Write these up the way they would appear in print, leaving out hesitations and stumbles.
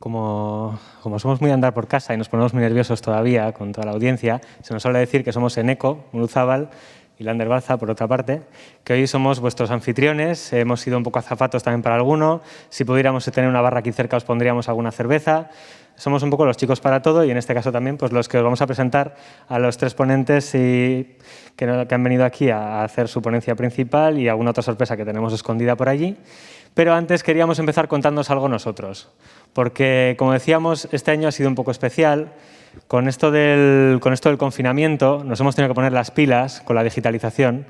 como somos muy de andar por casa y nos ponemos muy nerviosos todavía con toda la audiencia, se nos suele decir que somos Eneco, Muruzábal y Lander Balza, por otra parte, que hoy somos vuestros anfitriones, hemos sido un poco azafatos también para alguno, si pudiéramos tener una barra aquí cerca os pondríamos alguna cerveza, somos un poco los chicos para todo y en este caso también pues los que os vamos a presentar a los tres ponentes que han venido aquí a hacer su ponencia principal y alguna otra sorpresa que tenemos escondida por allí. Pero antes queríamos empezar contándonos algo nosotros, porque como decíamos, este año ha sido un poco especial. Con esto del confinamiento nos hemos tenido que poner las pilas con la digitalización.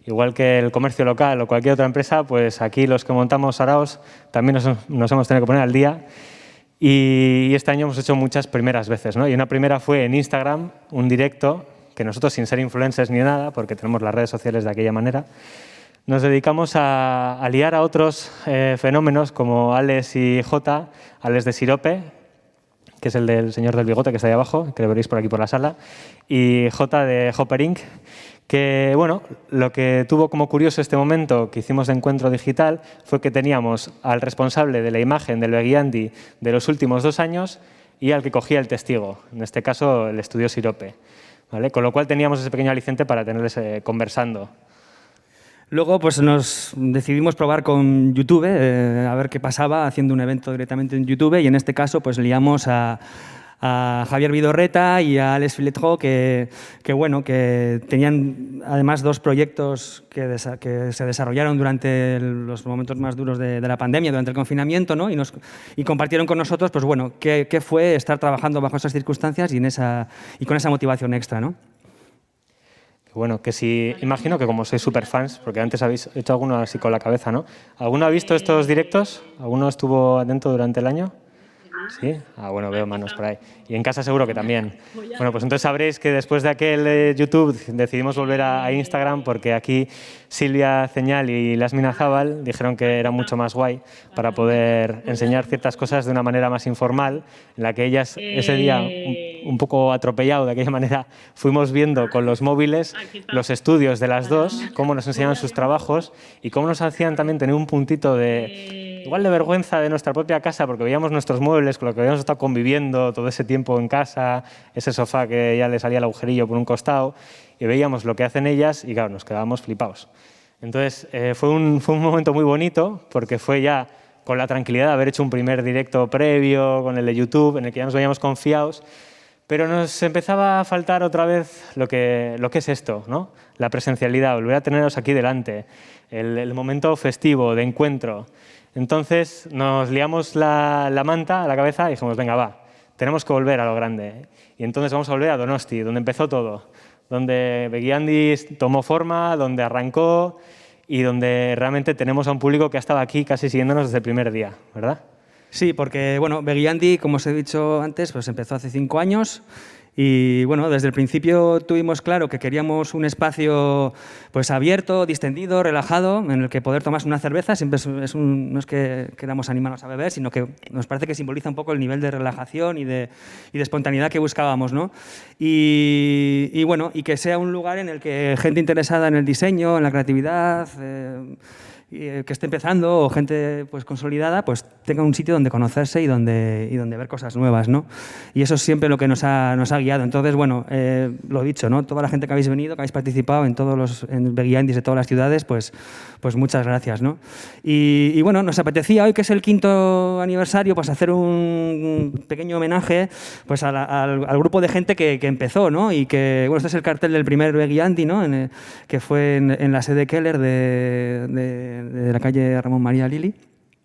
Igual que el comercio local o cualquier otra empresa, pues aquí los que montamos Araos también nos hemos tenido que poner al día. Y este año hemos hecho muchas primeras veces, ¿no? Y una primera fue en Instagram, un directo, que nosotros sin ser influencers ni nada, porque tenemos las redes sociales de aquella manera, nos dedicamos a liar a otros fenómenos como Alex y Jota, Alex de Sirope, que es el del señor del bigote que está ahí abajo, que lo veréis por aquí por la sala, y Jota de Hopper Inc., que bueno, lo que tuvo como curioso este momento que hicimos de encuentro digital fue que teníamos al responsable de la imagen del Begiandi de los últimos 2 años y al que cogía el testigo, en este caso el estudio Sirope, ¿vale? Con lo cual teníamos ese pequeño aliciente para tenerles conversando. Luego pues nos decidimos probar con YouTube, a ver qué pasaba haciendo un evento directamente en YouTube y en este caso pues liamos a Javier Vidorreta y a Alex Filetro que tenían además 2 proyectos que se desarrollaron durante los momentos más duros de la pandemia, durante el confinamiento, ¿no? y compartieron con nosotros pues, bueno, qué fue estar trabajando bajo esas circunstancias y con esa motivación extra, ¿no? Bueno, que sí, imagino que como sois superfans, porque antes habéis hecho alguno así con la cabeza, ¿no? ¿Alguno ha visto estos directos? ¿Alguno estuvo atento durante el año? ¿Sí? Ah, bueno, veo manos por ahí. Y en casa seguro que también. Bueno, pues entonces sabréis que después de aquel YouTube decidimos volver a Instagram porque aquí Silvia Ceñal y Lasmina Zabal dijeron que era mucho más guay para poder enseñar ciertas cosas de una manera más informal, en la que ellas ese día, un poco atropellado de aquella manera, fuimos viendo con los móviles los estudios de las dos, cómo nos enseñaban sus trabajos y cómo nos hacían también tener un puntito de igual de vergüenza de nuestra propia casa porque veíamos nuestros muebles con lo que habíamos estado conviviendo todo ese tiempo en casa, ese sofá que ya le salía el agujerillo por un costado y veíamos lo que hacen ellas y claro, nos quedábamos flipados. Entonces fue un momento muy bonito porque fue ya con la tranquilidad de haber hecho un primer directo previo con el de YouTube en el que ya nos veíamos confiados, pero nos empezaba a faltar otra vez lo que es esto, ¿no? La presencialidad, volver a teneros aquí delante, el momento festivo de encuentro. Entonces nos liamos la manta a la cabeza y dijimos, venga, va, tenemos que volver a lo grande. Y entonces vamos a volver a Donosti, donde empezó todo, donde Begiandi tomó forma, donde arrancó y donde realmente tenemos a un público que ha estado aquí casi siguiéndonos desde el primer día, ¿verdad? Sí, porque bueno, Begiandi, como os he dicho antes, pues empezó hace 5 años y bueno, desde el principio tuvimos claro que queríamos un espacio pues abierto, distendido, relajado, en el que poder tomarse una cerveza. Siempre no es que queramos animarnos a beber, sino que nos parece que simboliza un poco el nivel de relajación y de espontaneidad que buscábamos, ¿no? Y bueno, y que sea un lugar en el que gente interesada en el diseño, en la creatividad, que esté empezando o gente pues consolidada pues tenga un sitio donde conocerse y donde ver cosas nuevas, ¿no? Y eso es siempre lo que nos ha guiado. Entonces, bueno, lo dicho, ¿no? Toda la gente que habéis venido, que habéis participado en Begiandis de todas las ciudades, pues muchas gracias, ¿no? Y bueno, nos apetecía hoy, que es el 5º aniversario, pues hacer un pequeño homenaje pues al grupo de gente que empezó, ¿no? Y que, bueno, este es el cartel del primer Begiandi, ¿no? Que fue en la sede Keller de la calle Ramón María Lili.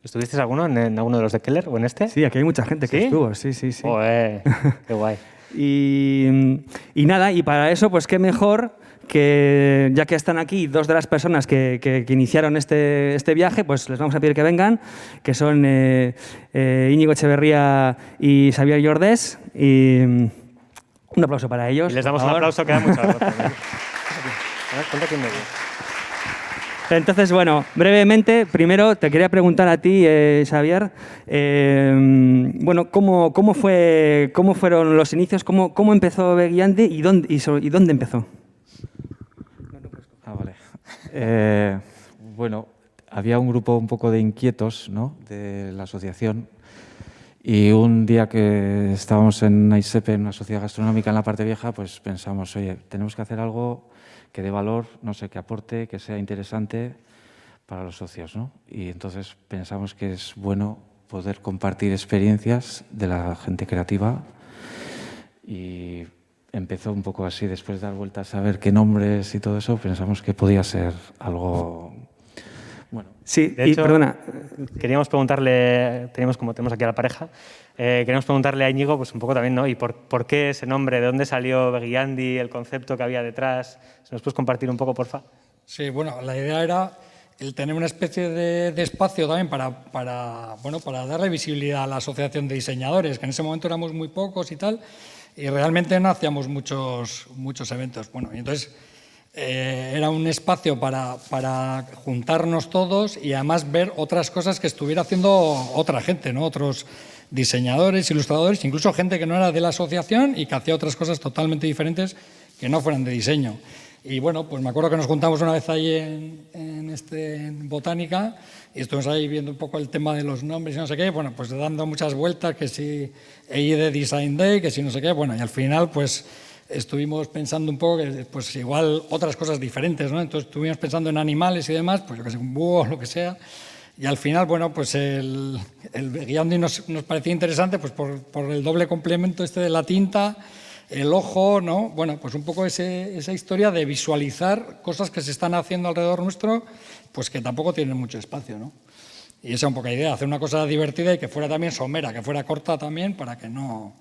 ¿Estuvisteis alguno en alguno de los de Keller o en este? Sí, aquí hay mucha gente que estuvo, sí. Joder, qué guay. Y nada, y para eso, pues qué mejor que, ya que están aquí 2 de las personas que iniciaron este viaje, pues les vamos a pedir que vengan, que son Íñigo Echeverría y Xavier Jordés. Y un aplauso para ellos. Y les damos un aplauso que da mucho gusto también. Ponte aquí en medio. Entonces, bueno, brevemente, primero te quería preguntar a ti, Xavier, bueno, ¿cómo fueron los inicios? ¿Cómo empezó Begiandi y dónde empezó? Vale. Bueno, había un grupo un poco de inquietos, ¿no?, de la asociación Y un día que estábamos en AISEP, en una sociedad gastronómica en la parte vieja, pues pensamos, oye, tenemos que hacer algo que dé valor, no sé, que aporte, que sea interesante para los socios, ¿no? Y entonces pensamos que es bueno poder compartir experiencias de la gente creativa y empezó un poco así, después de dar vueltas a ver qué nombres y todo eso, pensamos que podía ser algo bueno. Sí, De hecho, perdona. Queríamos preguntarle, tenemos aquí a la pareja, queríamos preguntarle a Íñigo pues un poco también, ¿no? ¿Y por qué ese nombre? ¿De dónde salió Beguiandi? ¿El concepto que había detrás? ¿Se nos puedes compartir un poco, porfa? Sí, bueno, la idea era el tener una especie de espacio también para darle visibilidad a la Asociación de Diseñadores, que en ese momento éramos muy pocos y tal, y realmente no hacíamos muchos eventos. Bueno, y entonces era un espacio para juntarnos todos y además ver otras cosas que estuviera haciendo otra gente, ¿no? Otros diseñadores, ilustradores, incluso gente que no era de la asociación y que hacía otras cosas totalmente diferentes que no fueran de diseño. Y bueno, pues me acuerdo que nos juntamos una vez ahí en Botánica y estuvimos ahí viendo un poco el tema de los nombres y no sé qué, bueno, pues dando muchas vueltas, que si EID Design Day, que si no sé qué, bueno, y al final pues estuvimos pensando un poco que pues igual otras cosas diferentes, ¿no? Entonces estuvimos pensando en animales y demás, pues yo que sé, un búho o lo que sea, y al final, bueno, pues el Beguiandi nos parecía interesante pues por el doble complemento este de la tinta, el ojo, ¿no? Bueno, pues un poco esa historia de visualizar cosas que se están haciendo alrededor nuestro, pues que tampoco tienen mucho espacio, ¿no? Y esa es un poco la idea, hacer una cosa divertida y que fuera también somera, que fuera corta también, para que no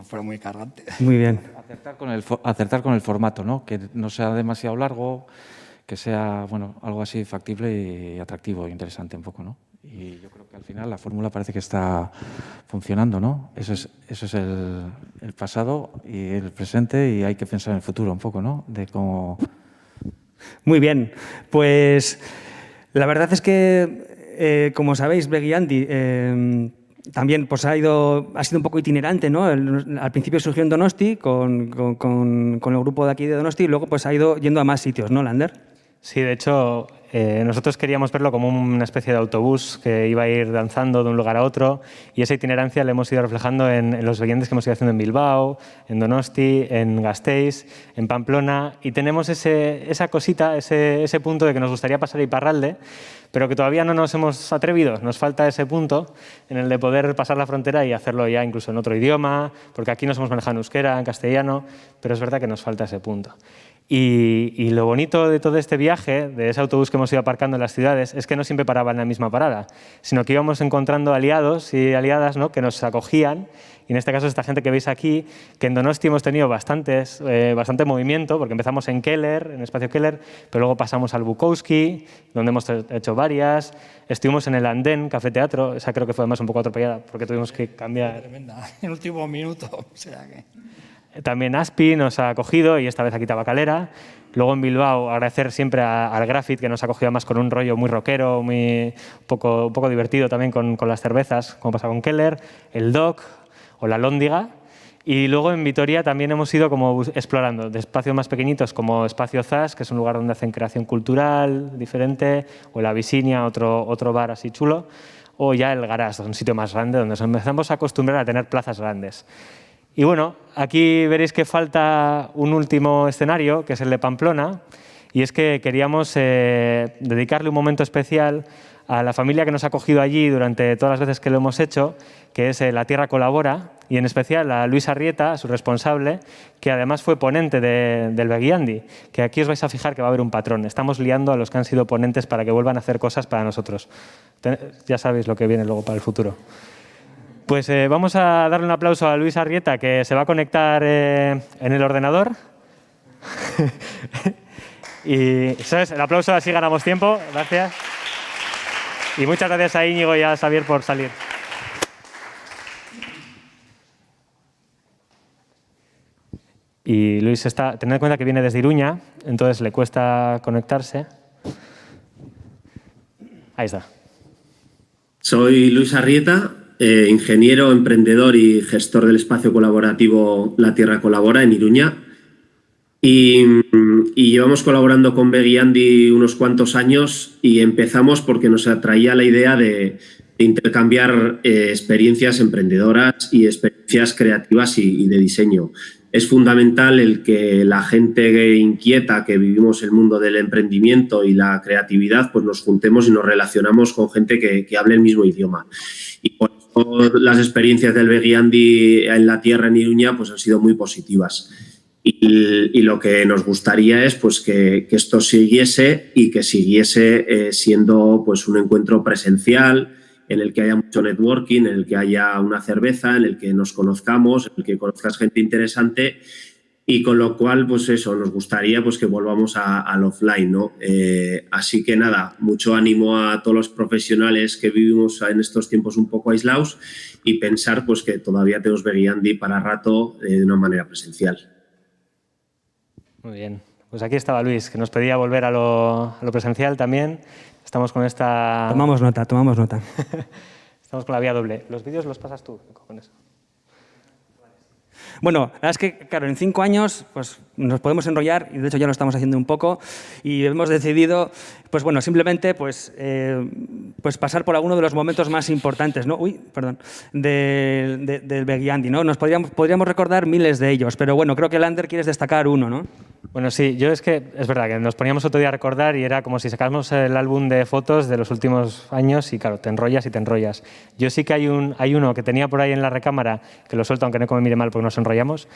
fuera muy cargante. Muy bien. Acertar con el formato, ¿no? Que no sea demasiado largo, que sea, bueno, algo así factible y atractivo e interesante un poco, ¿no? Y yo creo que al final la fórmula parece que está funcionando, ¿no? Eso es el pasado y el presente, y hay que pensar en el futuro un poco, ¿no? De cómo... Muy bien. Pues la verdad es que, como sabéis, Beguiandi también pues, ha sido un poco itinerante, ¿no? Al principio surgió en Donosti con el grupo de aquí de Donosti y luego pues, ha ido yendo a más sitios, ¿no, Lander? Sí, de hecho, nosotros queríamos verlo como una especie de autobús que iba a ir danzando de un lugar a otro, y esa itinerancia la hemos ido reflejando en los Beguiandis que hemos ido haciendo en Bilbao, en Donosti, en Gasteiz, en Pamplona, y tenemos esa cosita, ese punto de que nos gustaría pasar a Iparralde, pero que todavía no nos hemos atrevido. Nos falta ese punto en el de poder pasar la frontera y hacerlo ya incluso en otro idioma, porque aquí nos hemos manejado en euskera, en castellano, pero es verdad que nos falta ese punto. Y lo bonito de todo este viaje, de ese autobús que hemos ido aparcando en las ciudades, es que no siempre paraba en la misma parada, sino que íbamos encontrando aliados y aliadas, ¿no? Que nos acogían. Y en este caso, esta gente que veis aquí, que en Donosti hemos tenido bastante movimiento, porque empezamos en Keller, en Espacio Keller, pero luego pasamos al Bukowski, donde hemos hecho varias. Estuvimos en el Andén, Café Teatro, esa creo que fue además un poco atropellada, porque tuvimos que cambiar. Tremenda, en el último minuto, o sea que... También Aspi nos ha acogido, y esta vez aquí Tabacalera. Luego en Bilbao, agradecer siempre al Graffiti, que nos ha acogido más con un rollo muy rockero, un poco divertido también con las cervezas, como pasa con Keller, el Doc o la Lóndiga. Y luego en Vitoria también hemos ido como explorando de espacios más pequeñitos, como Espacio Zas, que es un lugar donde hacen creación cultural diferente, o la Visinia, otro bar así chulo, o ya el Garage, un sitio más grande donde nos empezamos a acostumbrar a tener plazas grandes. Y bueno, aquí veréis que falta un último escenario, que es el de Pamplona, y es que queríamos dedicarle un momento especial a la familia que nos ha acogido allí durante todas las veces que lo hemos hecho, que es La Tierra Colabora, y en especial a Luis Arrieta, su responsable, que además fue ponente del Beguiandi, que aquí os vais a fijar que va a haber un patrón. Estamos liando a los que han sido ponentes para que vuelvan a hacer cosas para nosotros. Ya sabéis lo que viene luego para el futuro. Pues vamos a darle un aplauso a Luis Arrieta, que se va a conectar en el ordenador. Y ¿sabes? El aplauso, así ganamos tiempo. Gracias. Y muchas gracias a Íñigo y a Xavier por salir. Y Luis tened en cuenta que viene desde Iruña, entonces le cuesta conectarse. Ahí está. Soy Luis Arrieta, ingeniero, emprendedor y gestor del espacio colaborativo La Tierra Colabora en Iruña. Y llevamos colaborando con Beguiandi unos cuantos años, y empezamos porque nos atraía la idea de intercambiar experiencias emprendedoras y experiencias creativas y de diseño. Es fundamental el que la gente inquieta, que vivimos el mundo del emprendimiento y la creatividad, pues nos juntemos y nos relacionamos con gente que hable el mismo idioma. Y por eso las experiencias del Begiandi en la tierra, en Iruña, pues han sido muy positivas. Y lo que nos gustaría es pues, que esto siguiese y que siguiese siendo pues, un encuentro presencial, en el que haya mucho networking, en el que haya una cerveza, en el que nos conozcamos, en el que conozcas gente interesante, y con lo cual, pues eso, nos gustaría pues, que volvamos al offline, ¿no? Así que nada, mucho ánimo a todos los profesionales que vivimos en estos tiempos un poco aislados y pensar pues, que todavía tenemos Begiandi para rato de una manera presencial. Muy bien. Pues aquí estaba Luis, que nos pedía volver a lo presencial también. Estamos con esta... Tomamos nota, tomamos nota. Estamos con la vía doble. ¿Los vídeos los pasas tú? Con eso. Bueno, la verdad es que, claro, en 5 años pues, nos podemos enrollar, y de hecho ya lo estamos haciendo un poco, y hemos decidido, pues bueno, simplemente pues pasar por alguno de los momentos más importantes, ¿no? Del Begiandi, ¿no? Podríamos recordar miles de ellos, pero bueno, creo que Lander quieres destacar uno, ¿no? Bueno, sí, yo es que es verdad que nos poníamos otro día a recordar y era como si sacáramos el álbum de fotos de los últimos años y claro, te enrollas y te enrollas. Yo sí que hay uno que tenía por ahí en la recámara, que lo suelto aunque no me mire mal porque nos enrollamos.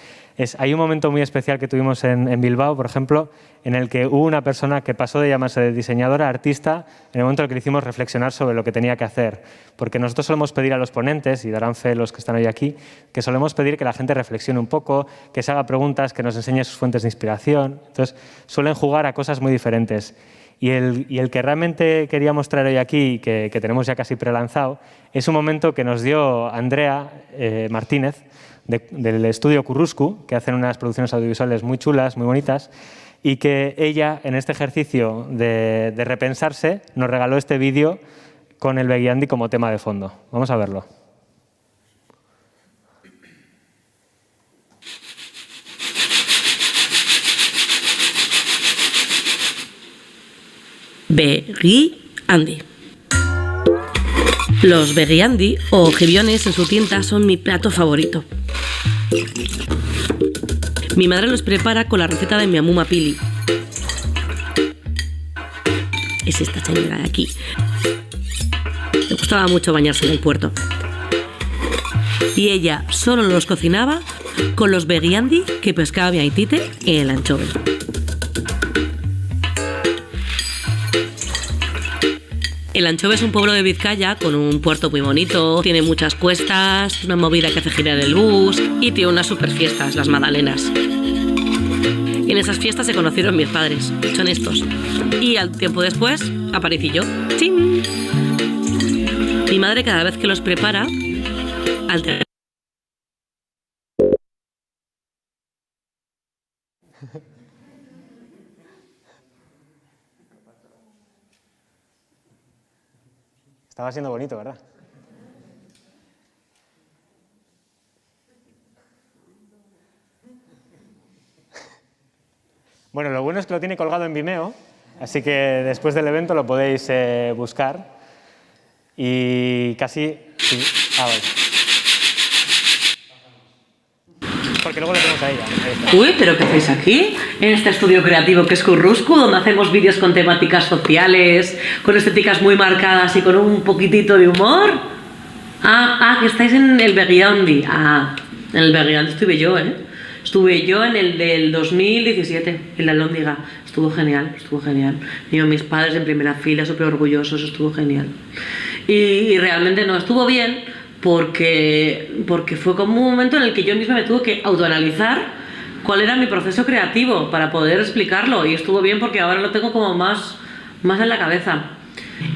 Hay un momento muy especial que tuvimos en Bilbao, por ejemplo, en el que hubo una persona que pasó de llamarse de diseñadora a artista en el momento en el que le hicimos reflexionar sobre lo que tenía que hacer. Porque nosotros solemos pedir a los ponentes, y darán fe los que están hoy aquí, que solemos pedir que la gente reflexione un poco, que se haga preguntas, que nos enseñe sus fuentes de inspiración. Entonces, suelen jugar a cosas muy diferentes. Y el que realmente queríamos traer hoy aquí, que tenemos ya casi prelanzado, es un momento que nos dio Andrea Martínez, del estudio Curruscu, que hacen unas producciones audiovisuales muy chulas, muy bonitas, y que ella, en este ejercicio de repensarse, nos regaló este vídeo con el Begiandi como tema de fondo. Vamos a verlo. Begiandi. Los Begiandi o gibiones en su tinta son mi plato favorito. Mi madre los prepara con la receta de mi amuma Pili. Es esta señora de aquí. Le gustaba mucho bañarse en el puerto. Y ella solo los cocinaba con los Begiandi que pescaba mi aitite en el anchove. El Anchove es un pueblo de Vizcaya con un puerto muy bonito, tiene muchas cuestas, una movida que hace girar el bus y tiene unas super fiestas, las Magdalenas. Y en esas fiestas se conocieron mis padres, son estos. Y al tiempo después aparecí yo. ¡Chin! Mi madre cada vez que los prepara, Estaba siendo bonito, ¿verdad? Bueno, lo bueno es que lo tiene colgado en Vimeo, así que después del evento lo podéis buscar. Y casi... Sí. Vale. Porque luego lo tenemos a ella. Uy, ¿pero qué hacéis aquí? En este estudio creativo que es Curruscu, donde hacemos vídeos con temáticas sociales, con estéticas muy marcadas y con un poquitito de humor. Que estáis en el Begiandi. En el Begiandi estuve yo, ¿eh? Estuve yo en el del 2017, en la Alhóndiga. Estuvo genial, estuvo genial. Vieron mis padres en primera fila, súper orgullosos, estuvo genial. Y realmente no, estuvo bien, porque fue como un momento en el que yo misma me tuve que autoanalizar cuál era mi proceso creativo para poder explicarlo, y estuvo bien porque ahora lo tengo como más en la cabeza.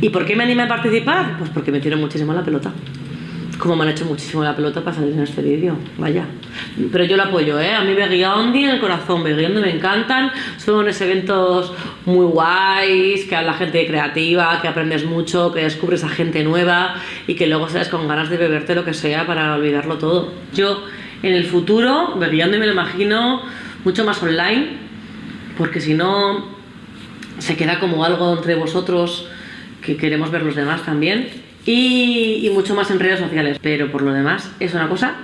¿Y por qué me animé a participar? Pues porque me tiró muchísimo la pelota. Como me han hecho muchísimo la pelota para salir en este vídeo, vaya. Pero yo lo apoyo, ¿eh? A mí Begiandi en el corazón, Begiandi me encantan, son unos eventos muy guays, que habla gente creativa, que aprendes mucho, que descubres a gente nueva y que luego sales con ganas de beberte lo que sea para olvidarlo todo. Yo, en el futuro, Begiandi me lo imagino mucho más online, porque si no, se queda como algo entre vosotros que queremos ver los demás también. y mucho más en redes sociales. Pero por lo demás, es una cosa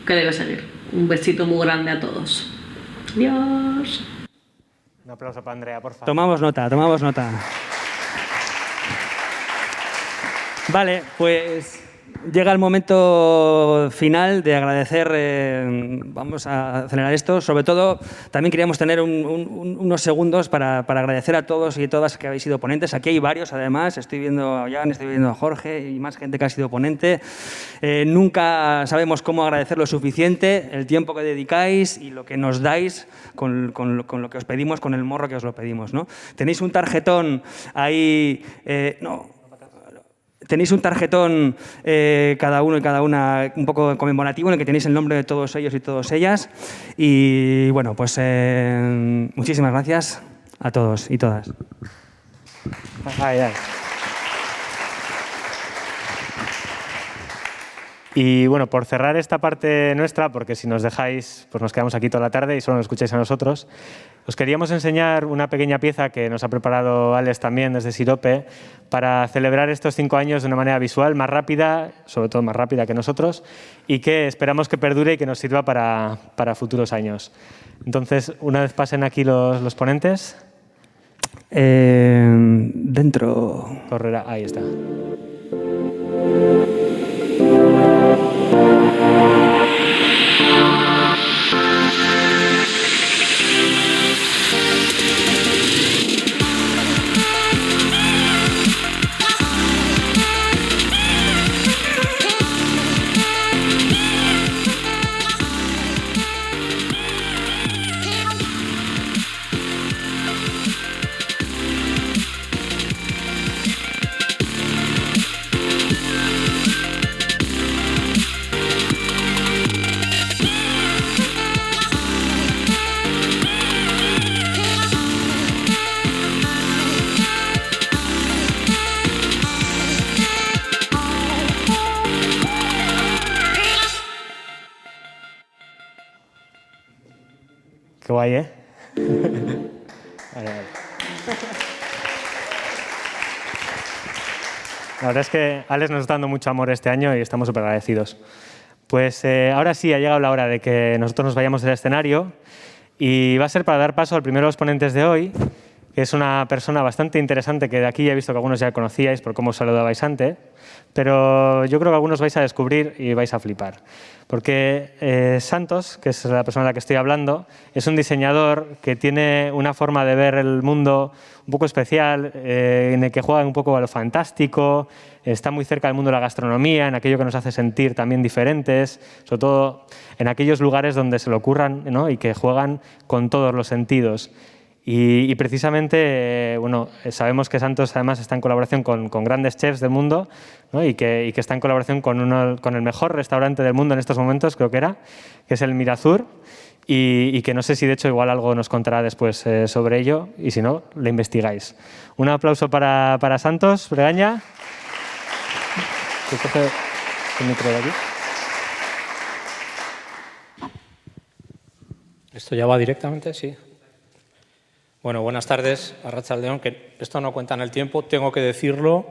que debe seguir. Un besito muy grande a todos. Adiós. Un aplauso para Andrea, por favor. Tomamos nota, tomamos nota. Vale, pues llega el momento final de agradecer, vamos a acelerar esto, sobre todo también queríamos tener unos segundos para agradecer a todos y todas que habéis sido ponentes. Aquí hay varios además, estoy viendo a Jan, estoy viendo a Jorge y más gente que ha sido ponente. Nunca sabemos cómo agradecer lo suficiente, el tiempo que dedicáis y lo que nos dais con lo que os pedimos, con el morro que os lo pedimos, ¿no? Tenéis un tarjetón ahí, tenéis un tarjetón cada uno y cada una un poco conmemorativo en el que tenéis el nombre de todos ellos y todas ellas. Y bueno, pues muchísimas gracias a todos y todas. Y bueno, por cerrar esta parte nuestra, porque si nos dejáis, pues nos quedamos aquí toda la tarde y solo nos escucháis a nosotros, os queríamos enseñar una pequeña pieza que nos ha preparado Alex también desde Sirope para celebrar estos 5 años de una manera visual, más rápida, sobre todo más rápida que nosotros, y que esperamos que perdure y que nos sirva para futuros años. Entonces, una vez pasen aquí los ponentes. Dentro. Correrá, ahí está. Qué guay, ¿eh? Vale. La verdad es que Alex nos está dando mucho amor este año y estamos súper agradecidos. Pues ahora sí, ha llegado la hora de que nosotros nos vayamos del escenario y va a ser para dar paso al primero de los ponentes de hoy, que es una persona bastante interesante que de aquí he visto que algunos ya conocíais por cómo os saludabais antes, pero yo creo que algunos vais a descubrir y vais a flipar. Porque Santos, que es la persona de la que estoy hablando, es un diseñador que tiene una forma de ver el mundo un poco especial, en el que juega un poco a lo fantástico, está muy cerca del mundo de la gastronomía, en aquello que nos hace sentir también diferentes, sobre todo en aquellos lugares donde se lo ocurran, ¿no? Y que juegan con todos los sentidos. Y precisamente, bueno, sabemos que Santos además está en colaboración con grandes chefs del mundo, ¿no? y que está en colaboración con el mejor restaurante del mundo en estos momentos, creo que es el Mirazur, y que no sé si de hecho igual algo nos contará después sobre ello, y si no, le investigáis. Un aplauso para Santos Bregaña. Coge el micro de aquí. ¿Esto ya va directamente? Sí. Bueno, buenas tardes, Arratsaldeon, que esto no cuenta en el tiempo, tengo que decirlo.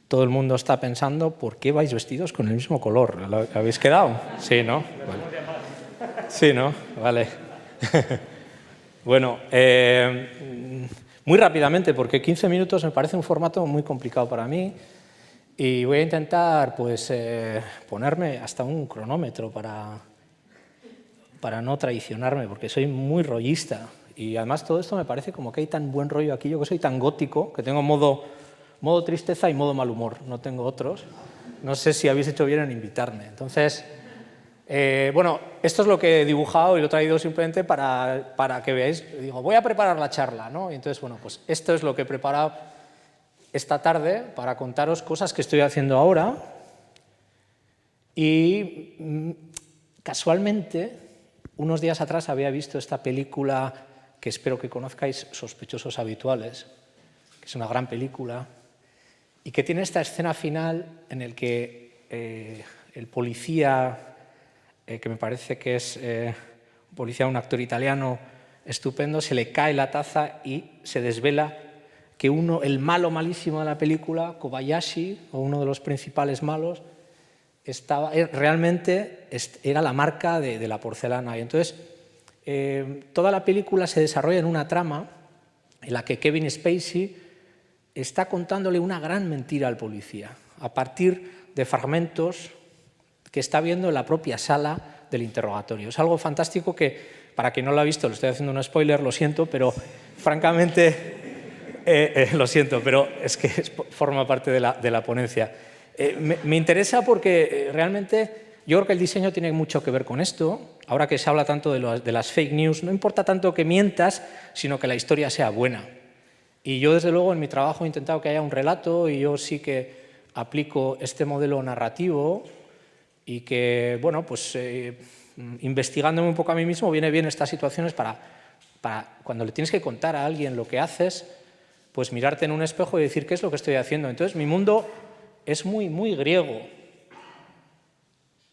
Todo el mundo está pensando, ¿por qué vais vestidos con el mismo color? ¿Lo habéis quedado? Sí, ¿no? Vale. Sí, ¿no? Vale. Bueno, muy rápidamente, porque 15 minutos me parece un formato muy complicado para mí y voy a intentar pues, ponerme hasta un cronómetro para no traicionarme, porque soy muy rollista. Y además todo esto me parece como que hay tan buen rollo aquí, yo que soy tan gótico, que tengo modo tristeza y modo mal humor, no tengo otros. No sé si habéis hecho bien en invitarme. Entonces, bueno, esto es lo que he dibujado y lo he traído simplemente para que veáis. Digo, voy a preparar la charla, ¿no? Y entonces, bueno, pues esto es lo que he preparado esta tarde para contaros cosas que estoy haciendo ahora. Y casualmente, unos días atrás había visto esta película que espero que conozcáis, Sospechosos Habituales, que es una gran película, y que tiene esta escena final en el que el policía, que me parece que es un policía, un actor italiano estupendo, se le cae la taza y se desvela que el malo malísimo de la película, Kobayashi, o uno de los principales malos, realmente era la marca de la porcelana. Y entonces, toda la película se desarrolla en una trama en la que Kevin Spacey está contándole una gran mentira al policía, a partir de fragmentos que está viendo en la propia sala del interrogatorio. Es algo fantástico que, para quien no lo ha visto, le estoy haciendo un spoiler, lo siento, pero francamente, lo siento, pero es que forma parte de la ponencia. Me interesa porque realmente yo creo que el diseño tiene mucho que ver con esto. Ahora que se habla tanto de las fake news, no importa tanto que mientas, sino que la historia sea buena. Y yo, desde luego, en mi trabajo he intentado que haya un relato y yo sí que aplico este modelo narrativo y que, bueno, pues investigándome un poco a mí mismo, viene bien estas situaciones para cuando le tienes que contar a alguien lo que haces, pues mirarte en un espejo y decir qué es lo que estoy haciendo. Entonces, mi mundo es muy, muy griego.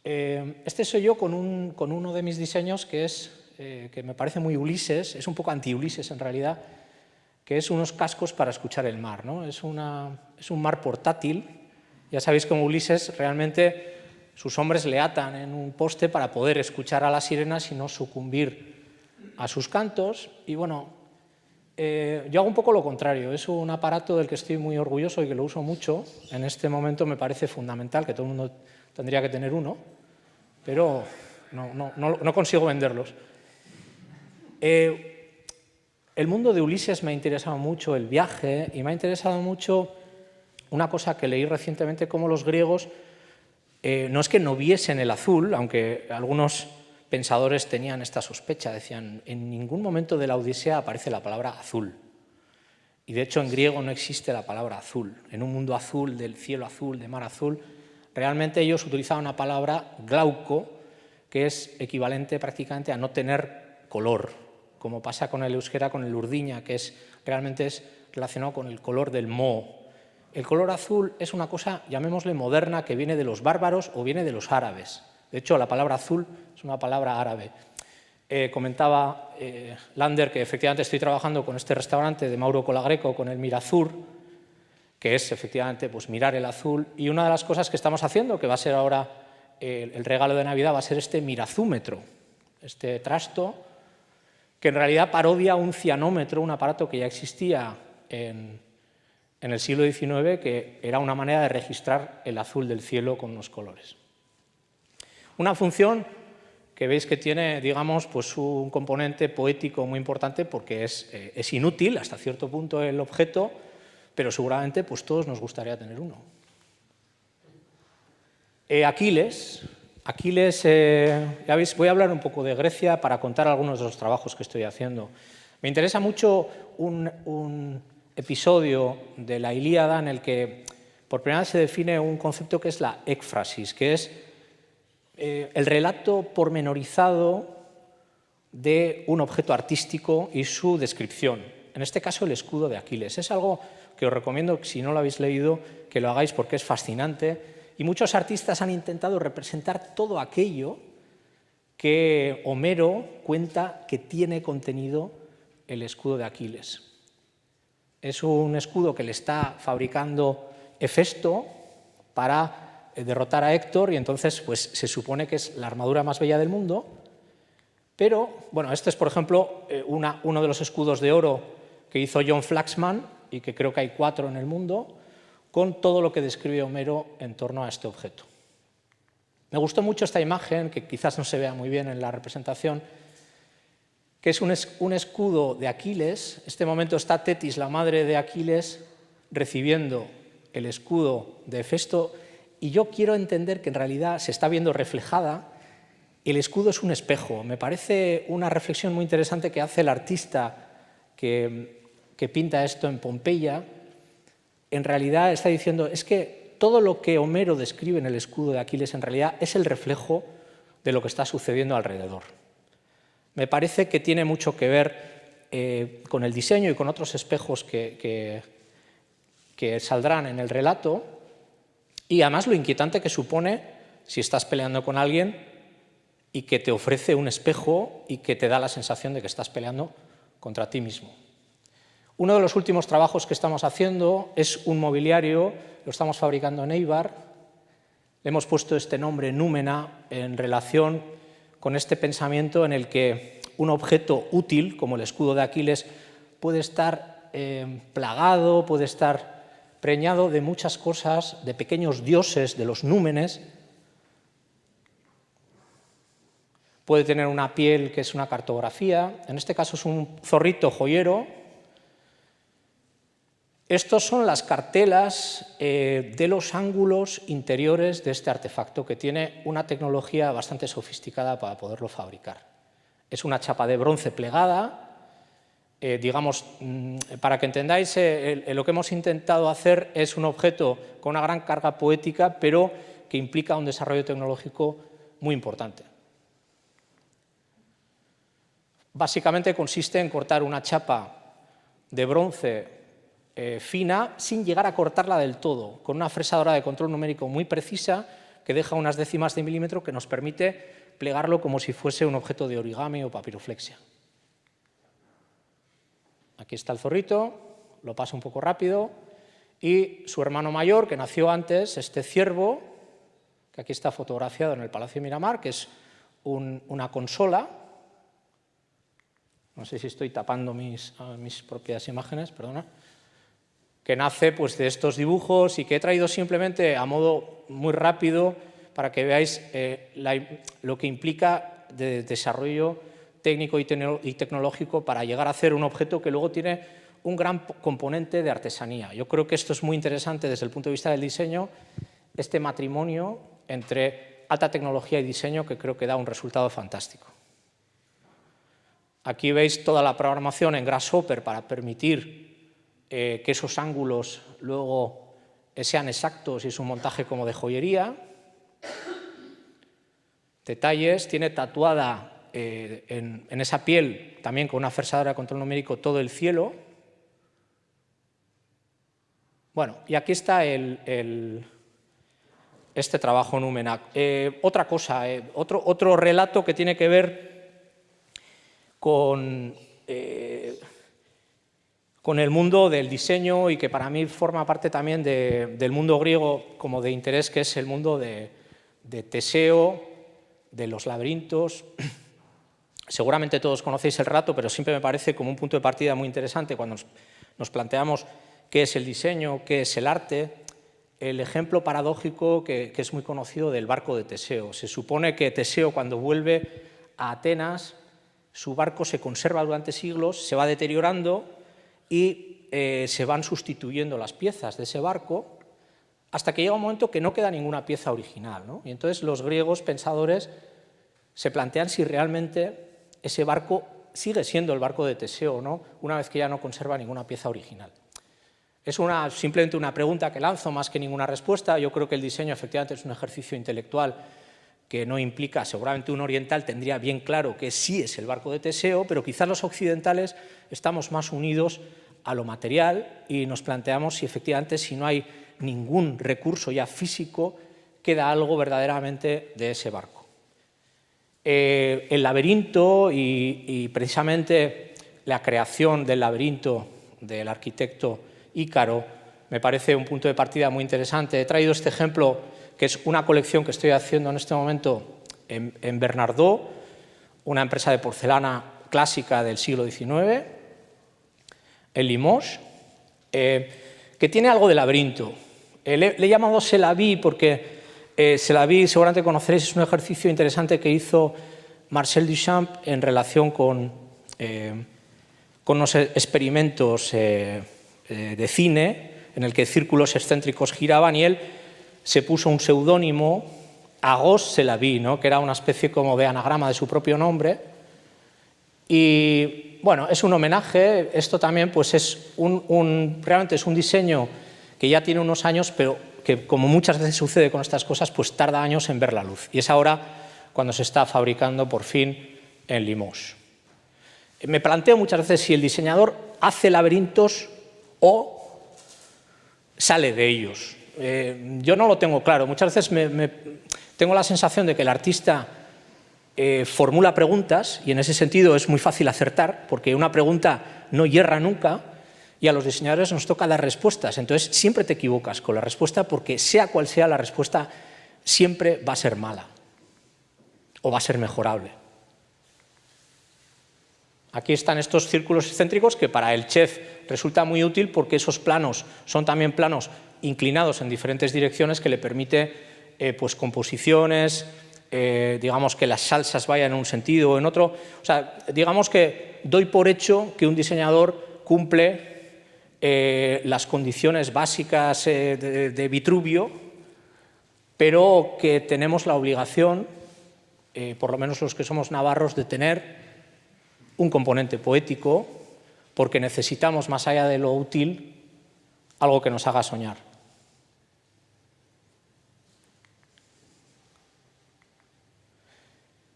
Este soy yo con uno de mis diseños que me parece muy Ulises, es un poco anti-Ulises en realidad, que es unos cascos para escuchar el mar, ¿no? Es un mar portátil. Ya sabéis que Ulises realmente sus hombres le atan en un poste para poder escuchar a las sirenas y no sucumbir a sus cantos. Y bueno, yo hago un poco lo contrario. Es un aparato del que estoy muy orgulloso y que lo uso mucho. En este momento me parece fundamental, que todo el mundo tendría que tener uno, pero no consigo venderlos. El mundo de Ulises me ha interesado mucho, el viaje, y me ha interesado mucho una cosa que leí recientemente, cómo los griegos no es que no viesen el azul, aunque algunos pensadores tenían esta sospecha, decían, en ningún momento de la Odisea aparece la palabra azul. Y de hecho en griego no existe la palabra azul. En un mundo azul, del cielo azul, de mar azul, realmente ellos utilizaban una palabra glauco, que es equivalente prácticamente a no tener color, como pasa con el euskera, con el urdiña, que realmente es relacionado con el color del moho. El color azul es una cosa, llamémosle moderna, que viene de los bárbaros o viene de los árabes. De hecho, la palabra azul es una palabra árabe. Comentaba Lander que efectivamente estoy trabajando con este restaurante de Mauro Colagreco, con el Mirazur, que es efectivamente pues, mirar el azul. Y una de las cosas que estamos haciendo, que va a ser ahora el regalo de Navidad, va a ser este mirazúmetro, este trasto, que en realidad parodia un cianómetro, un aparato que ya existía en el siglo XIX, que era una manera de registrar el azul del cielo con unos colores. Una función que veis que tiene, digamos, pues un componente poético muy importante porque es inútil hasta cierto punto el objeto, pero seguramente pues todos nos gustaría tener uno. Aquiles, ya veis, voy a hablar un poco de Grecia para contar algunos de los trabajos que estoy haciendo. Me interesa mucho un episodio de la Ilíada en el que por primera vez se define un concepto que es la ékfrasis, que es el relato pormenorizado de un objeto artístico y su descripción. En este caso, el escudo de Aquiles. Es algo que os recomiendo, si no lo habéis leído, que lo hagáis porque es fascinante. Y muchos artistas han intentado representar todo aquello que Homero cuenta que tiene contenido el escudo de Aquiles. Es un escudo que le está fabricando Hefesto para derrotar a Héctor y entonces pues, se supone que es la armadura más bella del mundo. Pero, bueno, este es, por ejemplo, uno de los escudos de oro que hizo John Flaxman y que creo que hay 4 en el mundo, con todo lo que describe Homero en torno a este objeto. Me gustó mucho esta imagen, que quizás no se vea muy bien en la representación, que es un escudo de Aquiles. En este momento está Tetis, la madre de Aquiles, recibiendo el escudo de Hefesto, y yo quiero entender que en realidad se está viendo reflejada. El escudo es un espejo. Me parece una reflexión muy interesante que hace el artista que pinta esto en Pompeya. En realidad está diciendo, es que todo lo que Homero describe en el escudo de Aquiles en realidad es el reflejo de lo que está sucediendo alrededor. Me parece que tiene mucho que ver con el diseño y con otros espejos que saldrán en el relato, y además lo inquietante que supone si estás peleando con alguien y que te ofrece un espejo y que te da la sensación de que estás peleando contra ti mismo. Uno de los últimos trabajos que estamos haciendo es un mobiliario, lo estamos fabricando en Eibar. Le hemos puesto este nombre Númena en relación con este pensamiento en el que un objeto útil, como el escudo de Aquiles, puede estar plagado, puede estar preñado de muchas cosas, de pequeños dioses, de los númenes. Puede tener una piel que es una cartografía, en este caso es un zorrito joyero. Estos son las cartelas de los ángulos interiores de este artefacto, que tiene una tecnología bastante sofisticada para poderlo fabricar. Es una chapa de bronce plegada. Digamos, para que entendáis, lo que hemos intentado hacer es un objeto con una gran carga poética, pero que implica un desarrollo tecnológico muy importante. Básicamente consiste en cortar una chapa de bronce fina sin llegar a cortarla del todo, con una fresadora de control numérico muy precisa que deja unas décimas de milímetro que nos permite plegarlo como si fuese un objeto de origami o papiroflexia. Aquí está el zorrito, lo paso un poco rápido, y su hermano mayor, que nació antes, este ciervo, que aquí está fotografiado en el Palacio de Miramar, que es una consola. No sé si estoy tapando mis propias imágenes, perdona. Que nace pues, de estos dibujos y que he traído simplemente a modo muy rápido para que veáis lo que implica de desarrollo técnico y tecnológico para llegar a hacer un objeto que luego tiene un gran componente de artesanía. Yo creo que esto es muy interesante desde el punto de vista del diseño, este matrimonio entre alta tecnología y diseño que creo que da un resultado fantástico. Aquí veis toda la programación en Grasshopper para permitir que esos ángulos luego sean exactos y es un montaje como de joyería. Detalles, tiene tatuada en esa piel, también con una fresadora de control numérico, todo el cielo. Bueno, y aquí está este trabajo Númena. Otra cosa, otro relato que tiene que ver con el mundo del diseño y que para mí forma parte también del mundo griego como de interés, que es el mundo de Teseo, de los laberintos. Seguramente todos conocéis el relato, pero siempre me parece como un punto de partida muy interesante cuando nos planteamos qué es el diseño, qué es el arte. El ejemplo paradójico que es muy conocido del barco de Teseo. Se supone que Teseo, cuando vuelve a Atenas, su barco se conserva durante siglos, se va deteriorando y se van sustituyendo las piezas de ese barco hasta que llega un momento que no queda ninguna pieza original, ¿no? Y entonces los griegos pensadores se plantean si realmente ese barco sigue siendo el barco de Teseo o no, una vez que ya no conserva ninguna pieza original. Es simplemente una pregunta que lanzo más que ninguna respuesta. Yo creo que el diseño efectivamente es un ejercicio intelectual que no implica, seguramente un oriental tendría bien claro que sí es el barco de Teseo, pero quizás los occidentales estamos más unidos a lo material y nos planteamos si efectivamente, si no hay ningún recurso ya físico, queda algo verdaderamente de ese barco. El laberinto y precisamente la creación del laberinto del arquitecto Ícaro me parece un punto de partida muy interesante. He traído este ejemplo, que es una colección que estoy haciendo en este momento en Bernardó, una empresa de porcelana clásica del siglo XIX, en Limoges, que tiene algo de laberinto. Le he llamado C'est la vie porque C'est la vie, seguramente conoceréis, es un ejercicio interesante que hizo Marcel Duchamp en relación con unos experimentos de cine en el que círculos excéntricos giraban y él se puso un seudónimo, Agos C'est la vie, ¿no? Que era una especie como de anagrama de su propio nombre. Y bueno, es un homenaje. Esto también pues es realmente es un diseño que ya tiene unos años, pero que como muchas veces sucede con estas cosas, pues tarda años en ver la luz. Y es ahora cuando se está fabricando por fin en Limoges. Me planteo muchas veces si el diseñador hace laberintos o sale de ellos. Yo no lo tengo claro. Muchas veces tengo la sensación de que el artista formula preguntas y en ese sentido es muy fácil acertar porque una pregunta no yerra nunca y a los diseñadores nos toca dar respuestas. Entonces, siempre te equivocas con la respuesta porque, sea cual sea la respuesta, siempre va a ser mala o va a ser mejorable. Aquí están estos círculos excéntricos que para el chef resulta muy útil porque esos planos son también planos inclinados en diferentes direcciones que le permite pues composiciones, digamos que las salsas vayan en un sentido o en otro. O sea, digamos que doy por hecho que un diseñador cumple las condiciones básicas de Vitruvio, pero que tenemos la obligación, por lo menos los que somos navarros, de tener un componente poético, porque necesitamos, más allá de lo útil, algo que nos haga soñar.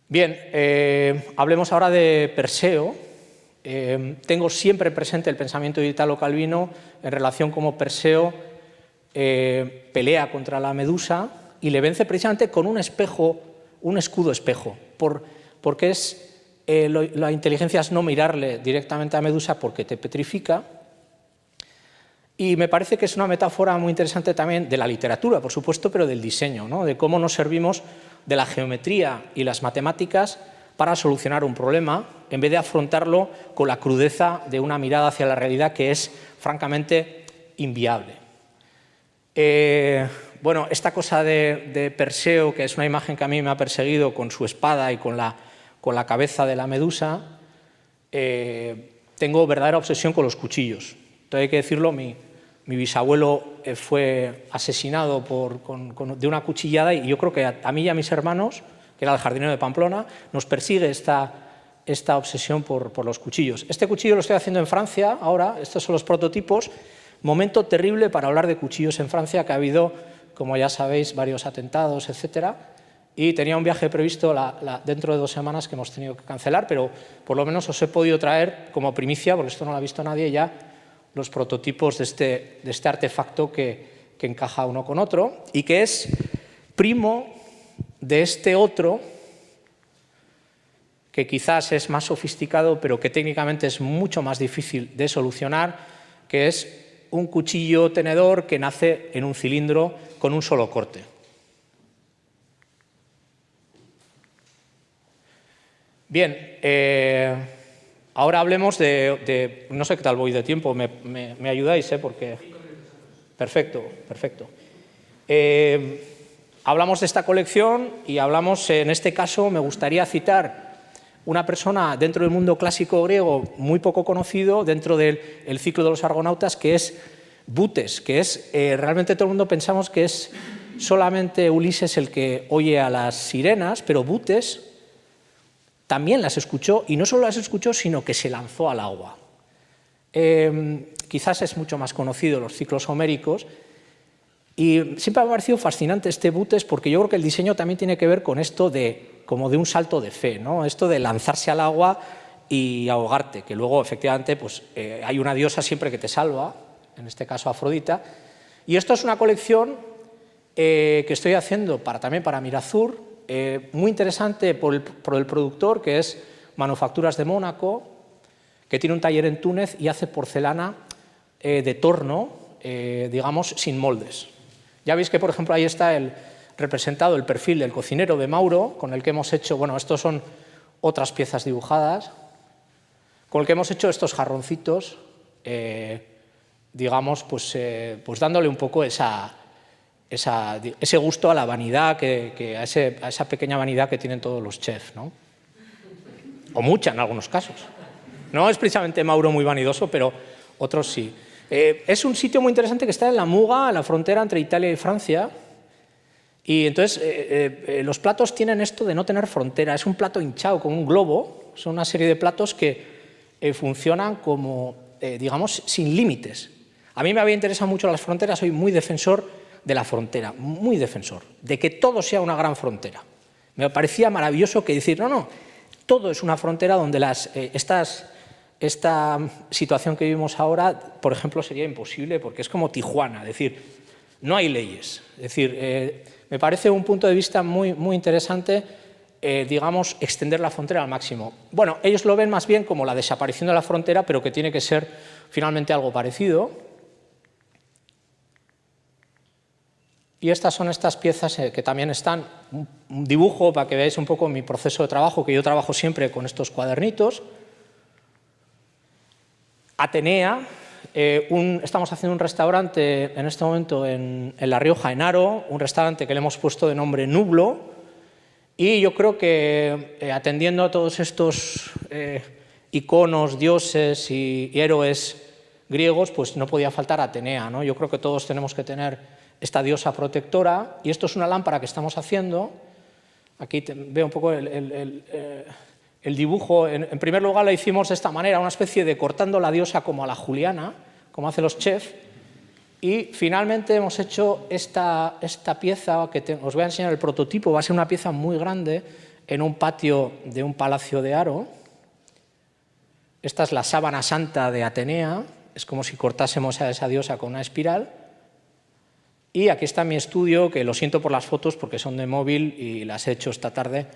Bien, hablemos ahora de Perseo. Tengo siempre presente el pensamiento de Italo Calvino en relación con cómo Perseo pelea contra la Medusa y le vence precisamente con un espejo, un escudo espejo, porque es la inteligencia es no mirarle directamente a Medusa porque te petrifica. Y me parece que es una metáfora muy interesante también de la literatura, por supuesto, pero del diseño, ¿no? De cómo nos servimos de la geometría y las matemáticas para solucionar un problema, en vez de afrontarlo con la crudeza de una mirada hacia la realidad que es francamente inviable. Bueno, esta cosa de Perseo, que es una imagen que a mí me ha perseguido con su espada y con la cabeza de la Medusa, tengo verdadera obsesión con los cuchillos. Entonces hay que decirlo, mi bisabuelo fue asesinado de una cuchillada y yo creo que a mí y a mis hermanos, que era el jardinero de Pamplona, nos persigue esta obsesión por los cuchillos. Este cuchillo lo estoy haciendo en Francia ahora, estos son los prototipos. Momento terrible para hablar de cuchillos en Francia, que ha habido, como ya sabéis, varios atentados, etcétera. Y tenía un viaje previsto dentro de 2 semanas que hemos tenido que cancelar, pero por lo menos os he podido traer como primicia, porque esto no lo ha visto nadie ya, los prototipos de este artefacto que encaja uno con otro y que es primo de este otro, que quizás es más sofisticado, pero que técnicamente es mucho más difícil de solucionar, que es un cuchillo tenedor que nace en un cilindro con un solo corte. Bien, ahora hablemos de... No sé qué tal voy de tiempo, me ayudáis, porque... Perfecto, perfecto. Hablamos de esta colección y hablamos, en este caso, me gustaría citar una persona dentro del mundo clásico griego muy poco conocido, dentro del ciclo de los argonautas, que es Butes, que es, realmente todo el mundo pensamos que es solamente Ulises el que oye a las sirenas, pero Butes también las escuchó, y no solo las escuchó, sino que se lanzó al agua. Quizás es mucho más conocido los ciclos homéricos, y siempre me ha parecido fascinante este Butes, porque yo creo que el diseño también tiene que ver con esto como de un salto de fe, ¿no? Esto de lanzarse al agua y ahogarte, que luego efectivamente pues, hay una diosa siempre que te salva, en este caso Afrodita, y esto es una colección que estoy haciendo también para Mirazur, muy interesante por el productor, que es Manufacturas de Mónaco, que tiene un taller en Túnez y hace porcelana de torno, digamos, sin moldes. Ya veis que, por ejemplo, ahí está representado el perfil del cocinero de Mauro, con el que hemos hecho, bueno, estos son otras piezas dibujadas, con el que hemos hecho estos jarroncitos, digamos, pues dándole un poco ese gusto a la vanidad, a esa pequeña vanidad que tienen todos los chefs, ¿no? O mucha en algunos casos. No es precisamente Mauro muy vanidoso, pero otros sí. Es un sitio muy interesante que está en la Muga, en la frontera entre Italia y Francia. Y entonces los platos tienen esto de no tener frontera. Es un plato hinchado con un globo. Son una serie de platos que funcionan como, digamos, sin límites. A mí me había interesado mucho las fronteras. Soy muy defensor de la frontera, muy defensor, de que todo sea una gran frontera. Me parecía maravilloso que decir, no, todo es una frontera donde esta situación que vivimos ahora, por ejemplo, sería imposible porque es como Tijuana, es decir, no hay leyes. Es decir, me parece un punto de vista muy, muy interesante digamos, extender la frontera al máximo. Bueno, ellos lo ven más bien como la desaparición de la frontera, pero que tiene que ser finalmente algo parecido. Y estas son estas piezas que también están, un dibujo para que veáis un poco mi proceso de trabajo, que yo trabajo siempre con estos cuadernitos. Atenea, estamos haciendo un restaurante en este momento en La Rioja, en Haro, un restaurante que le hemos puesto de nombre Nublo, y yo creo que atendiendo a todos estos iconos, dioses y héroes griegos, pues no podía faltar Atenea, ¿no? Yo creo que todos tenemos que tener esta diosa protectora, y esto es una lámpara que estamos haciendo. Aquí veo un poco el dibujo. En primer lugar la hicimos de esta manera, una especie de cortando la diosa como a la juliana, como hacen los chefs, y finalmente hemos hecho esta pieza, que os voy a enseñar el prototipo, va a ser una pieza muy grande en un patio de un palacio de Haro. Esta es la sábana santa de Atenea, es como si cortásemos a esa diosa con una espiral. Y aquí está mi estudio, que lo siento por las fotos porque son de móvil y las he hecho esta tarde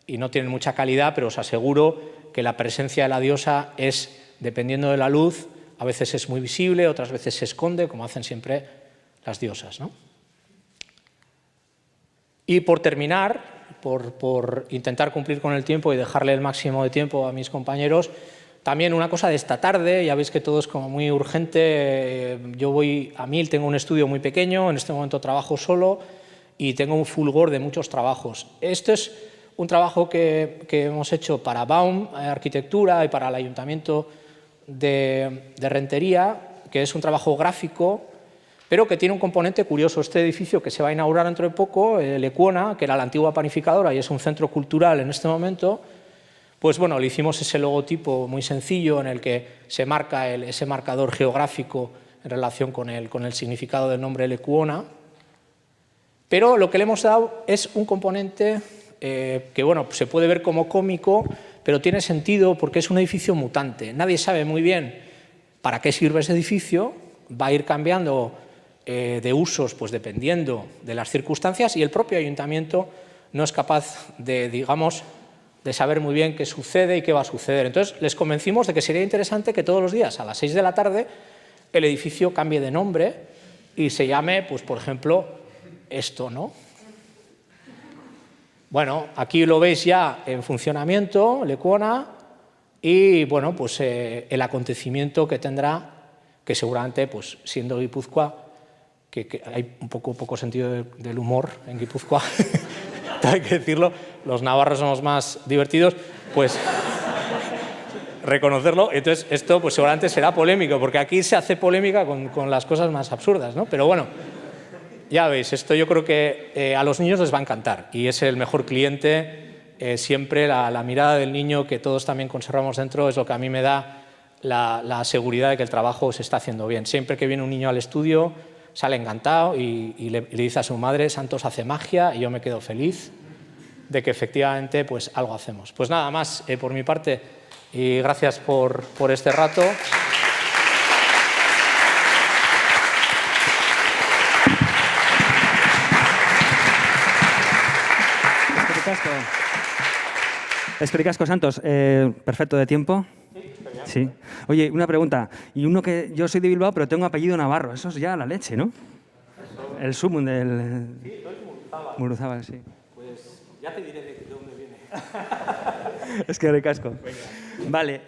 y no tienen mucha calidad, pero os aseguro que la presencia de la diosa es, dependiendo de la luz, a veces es muy visible, otras veces se esconde, como hacen siempre las diosas, ¿no? Y por terminar, por intentar cumplir con el tiempo y dejarle el máximo de tiempo a mis compañeros, también una cosa de esta tarde, ya veis que todo es como muy urgente. Yo voy a 1000, tengo un estudio muy pequeño, en este momento trabajo solo y tengo un fulgor de muchos trabajos. Esto es un trabajo que hemos hecho para Baum Arquitectura y para el Ayuntamiento de Rentería, que es un trabajo gráfico, pero que tiene un componente curioso. Este edificio que se va a inaugurar dentro de poco, Lecuona, que era la antigua panificadora y es un centro cultural en este momento, pues bueno, le hicimos ese logotipo muy sencillo en el que se marca ese marcador geográfico en relación con el significado del nombre Lecuona, pero lo que le hemos dado es un componente que bueno, se puede ver como cómico, pero tiene sentido porque es un edificio mutante. Nadie sabe muy bien para qué sirve ese edificio, va a ir cambiando de usos pues dependiendo de las circunstancias, y el propio ayuntamiento no es capaz de, digamos, de saber muy bien qué sucede y qué va a suceder. Entonces les convencimos de que sería interesante que todos los días a las 6 de la tarde el edificio cambie de nombre y se llame, pues por ejemplo, esto, ¿no? Bueno, aquí lo veis ya en funcionamiento, Lecuona, y bueno, pues el acontecimiento que tendrá, que seguramente, pues siendo Guipúzcoa, que hay un poco sentido del humor en Guipúzcoa, hay que decirlo, los navarros somos más divertidos, pues reconocerlo. Entonces esto pues seguramente será polémico, porque aquí se hace polémica con las cosas más absurdas, ¿no? Pero bueno, ya veis, esto yo creo que a los niños les va a encantar y es el mejor cliente. Siempre la mirada del niño que todos también conservamos dentro es lo que a mí me da la seguridad de que el trabajo se está haciendo bien. Siempre que viene un niño al estudio sale encantado y le dice a su madre: Santos hace magia, y yo me quedo feliz de que efectivamente pues algo hacemos. Pues nada más por mi parte, y gracias por este rato. Eskerrik asko, Santos. Perfecto de tiempo. Sí. Oye, una pregunta. Y uno que yo soy de Bilbao, pero tengo apellido Navarro. Eso es ya la leche, ¿no? El sumum del... Sí, soy Muruzábal, sí. Pues ya te diré de dónde viene. Eskerrik asko. Vale.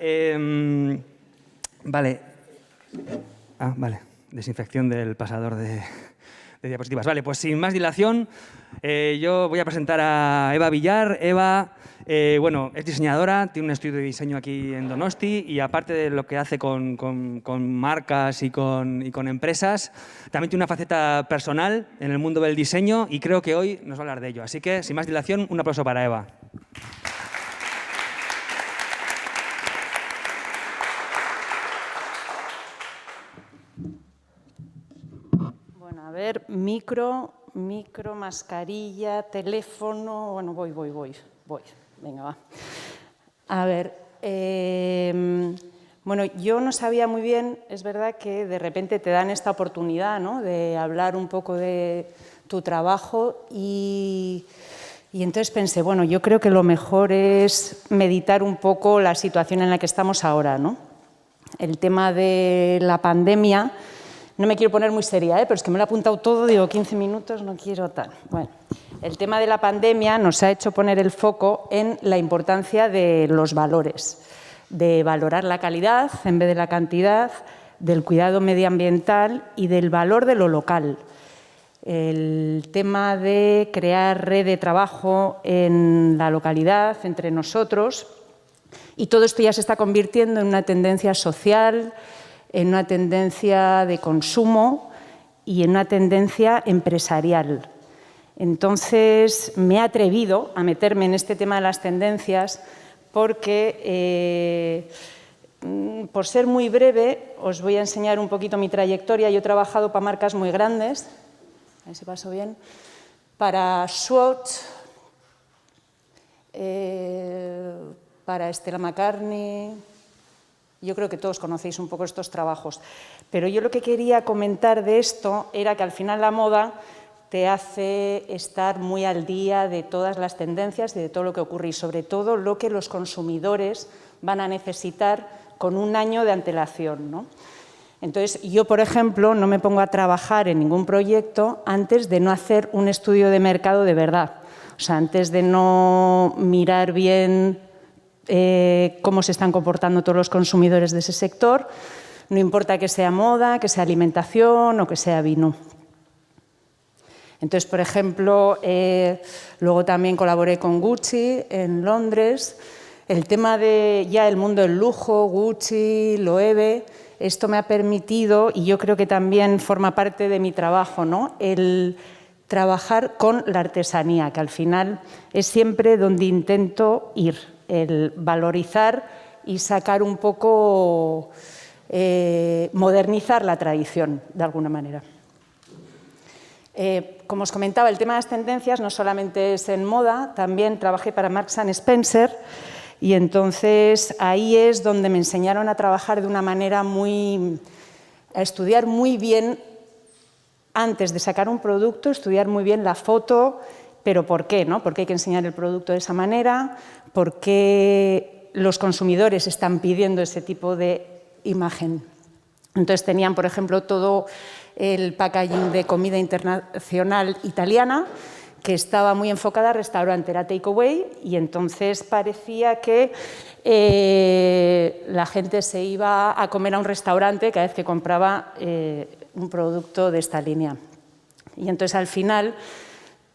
Vale. Ah, vale. Desinfección del pasador de diapositivas. Vale, pues sin más dilación, yo voy a presentar a Eva Villar. Eva, bueno, es diseñadora, tiene un estudio de diseño aquí en Donosti y aparte de lo que hace con marcas y con empresas, también tiene una faceta personal en el mundo del diseño y creo que hoy nos va a hablar de ello. Así que, sin más dilación, un aplauso para Eva. A ver, micro, mascarilla, teléfono... Bueno, voy. Venga, va. A ver, bueno, yo no sabía muy bien, es verdad que de repente te dan esta oportunidad, ¿no?, de hablar un poco de tu trabajo y Y entonces pensé, bueno, yo creo que lo mejor es meditar un poco la situación en la que estamos ahora, ¿no? El tema de la pandemia, no me quiero poner muy seria, pero es que me lo he apuntado todo, digo 15 minutos, no quiero tal. Bueno, el tema de la pandemia nos ha hecho poner el foco en la importancia de los valores, de valorar la calidad en vez de la cantidad, del cuidado medioambiental y del valor de lo local. El tema de crear red de trabajo en la localidad, entre nosotros, y todo esto ya se está convirtiendo en una tendencia social, en una tendencia de consumo y en una tendencia empresarial. Entonces, me he atrevido a meterme en este tema de las tendencias porque, por ser muy breve, os voy a enseñar un poquito mi trayectoria. Yo he trabajado para marcas muy grandes, a ver si paso bien, para Swatch, para Stella McCartney. Yo creo que todos conocéis un poco estos trabajos. Pero yo lo que quería comentar de esto era que al final la moda te hace estar muy al día de todas las tendencias y de todo lo que ocurre y sobre todo lo que los consumidores van a necesitar con un año de antelación, ¿no? Entonces, yo, por ejemplo, no me pongo a trabajar en ningún proyecto antes de no hacer un estudio de mercado de verdad. O sea, antes de no mirar bien cómo se están comportando todos los consumidores de ese sector, no importa que sea moda, que sea alimentación o que sea vino. Entonces, por ejemplo, luego también colaboré con Gucci en Londres. El tema de ya el mundo del lujo, Gucci, Loewe, esto me ha permitido, y yo creo que también forma parte de mi trabajo, ¿no?, el trabajar con la artesanía, que al final es siempre donde intento ir, el valorizar y sacar un poco, modernizar la tradición, de alguna manera. Como os comentaba, el tema de las tendencias no solamente es en moda, también trabajé para Marks & Spencer y entonces ahí es donde me enseñaron a trabajar de una manera a estudiar muy bien, antes de sacar un producto, estudiar muy bien la foto, pero ¿por qué, no? ¿Por qué hay que enseñar el producto de esa manera? ¿Por qué los consumidores están pidiendo ese tipo de imagen? Entonces tenían, por ejemplo, todo el packaging de comida internacional italiana, que estaba muy enfocada a restaurante, era takeaway, y entonces parecía que la gente se iba a comer a un restaurante cada vez que compraba un producto de esta línea. Y entonces al final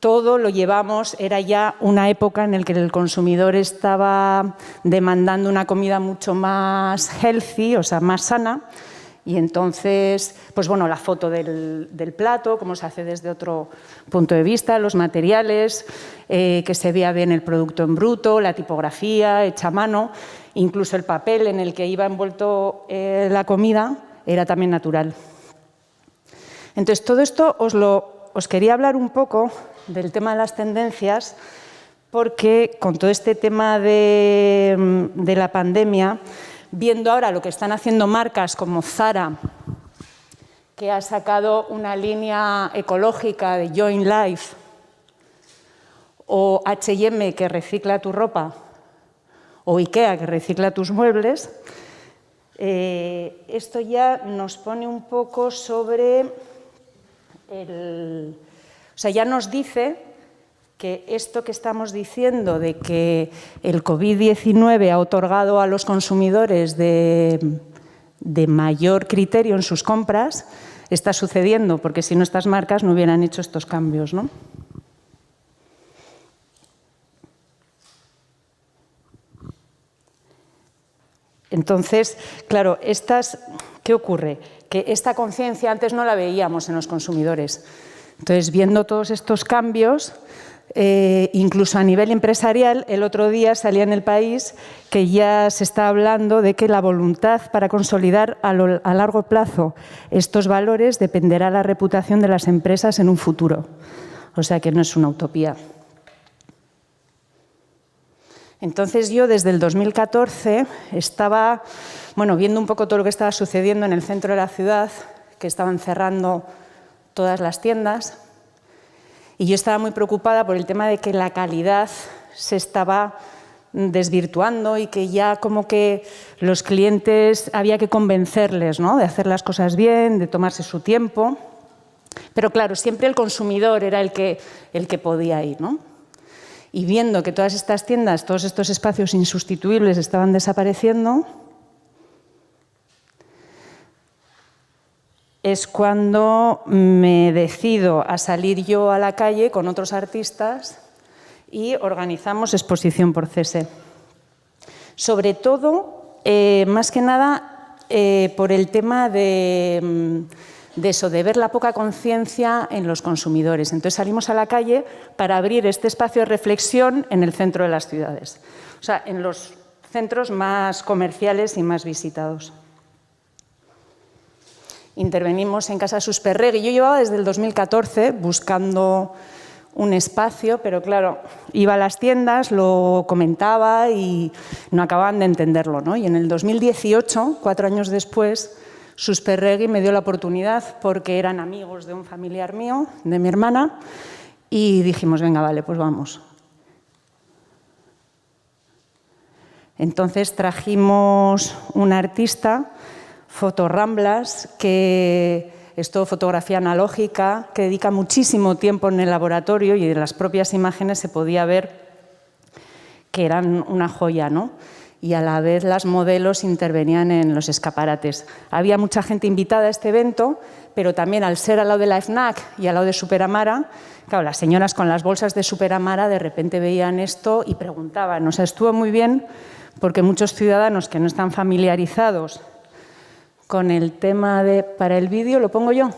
todo lo llevamos, era ya una época en la que el consumidor estaba demandando una comida mucho más healthy, o sea, más sana, y entonces, pues bueno, la foto del plato, cómo se hace desde otro punto de vista, los materiales, que se vea bien el producto en bruto, la tipografía hecha a mano, incluso el papel en el que iba envuelto la comida era también natural. Entonces, todo esto os quería hablar un poco del tema de las tendencias, porque con todo este tema de la pandemia, viendo ahora lo que están haciendo marcas como Zara, que ha sacado una línea ecológica de Join Life, o H&M, que recicla tu ropa, o Ikea, que recicla tus muebles, esto ya nos pone un poco sobre o sea, ya nos dice que esto que estamos diciendo de que el COVID-19 ha otorgado a los consumidores de mayor criterio en sus compras está sucediendo, porque si no estas marcas no hubieran hecho estos cambios, ¿no? Entonces, claro, ¿qué ocurre? Que esta conciencia antes no la veíamos en los consumidores. Entonces, viendo todos estos cambios, incluso a nivel empresarial, el otro día salía en El País que ya se está hablando de que la voluntad para consolidar a largo plazo estos valores dependerá de la reputación de las empresas en un futuro. O sea que no es una utopía. Entonces yo desde el 2014 estaba viendo un poco todo lo que estaba sucediendo en el centro de la ciudad, que estaban cerrando todas las tiendas, Y yo estaba muy preocupada por el tema de que la calidad se estaba desvirtuando y que ya como que los clientes había que convencerles, ¿no?, de hacer las cosas bien, de tomarse su tiempo. Pero claro, siempre el consumidor era el que podía ir, ¿no? Y viendo que todas estas tiendas, todos estos espacios insustituibles estaban desapareciendo, es cuando me decido a salir yo a la calle con otros artistas y organizamos Exposición por CESE. Sobre todo, más que nada, por el tema de eso, de ver la poca conciencia en los consumidores. Entonces salimos a la calle para abrir este espacio de reflexión en el centro de las ciudades, o sea, en los centros más comerciales y más visitados. Intervenimos en Casa Susperregui. Yo llevaba desde el 2014 buscando un espacio, pero claro, iba a las tiendas, lo comentaba y no acababan de entenderlo, ¿no? Y en el 2018, 4 años después, Susperregui me dio la oportunidad porque eran amigos de un familiar mío, de mi hermana, y dijimos, venga, vale, pues vamos. Entonces trajimos un artista, Fotorramblas, que es todo fotografía analógica, que dedica muchísimo tiempo en el laboratorio y en las propias imágenes se podía ver que eran una joya, ¿no? Y a la vez las modelos intervenían en los escaparates. Había mucha gente invitada a este evento, pero también al ser al lado de la FNAC y al lado de Superamara, claro, las señoras con las bolsas de Superamara de repente veían esto y preguntaban. O sea, estuvo muy bien porque muchos ciudadanos que no están familiarizados con el tema de... Para el vídeo, ¿lo pongo yo?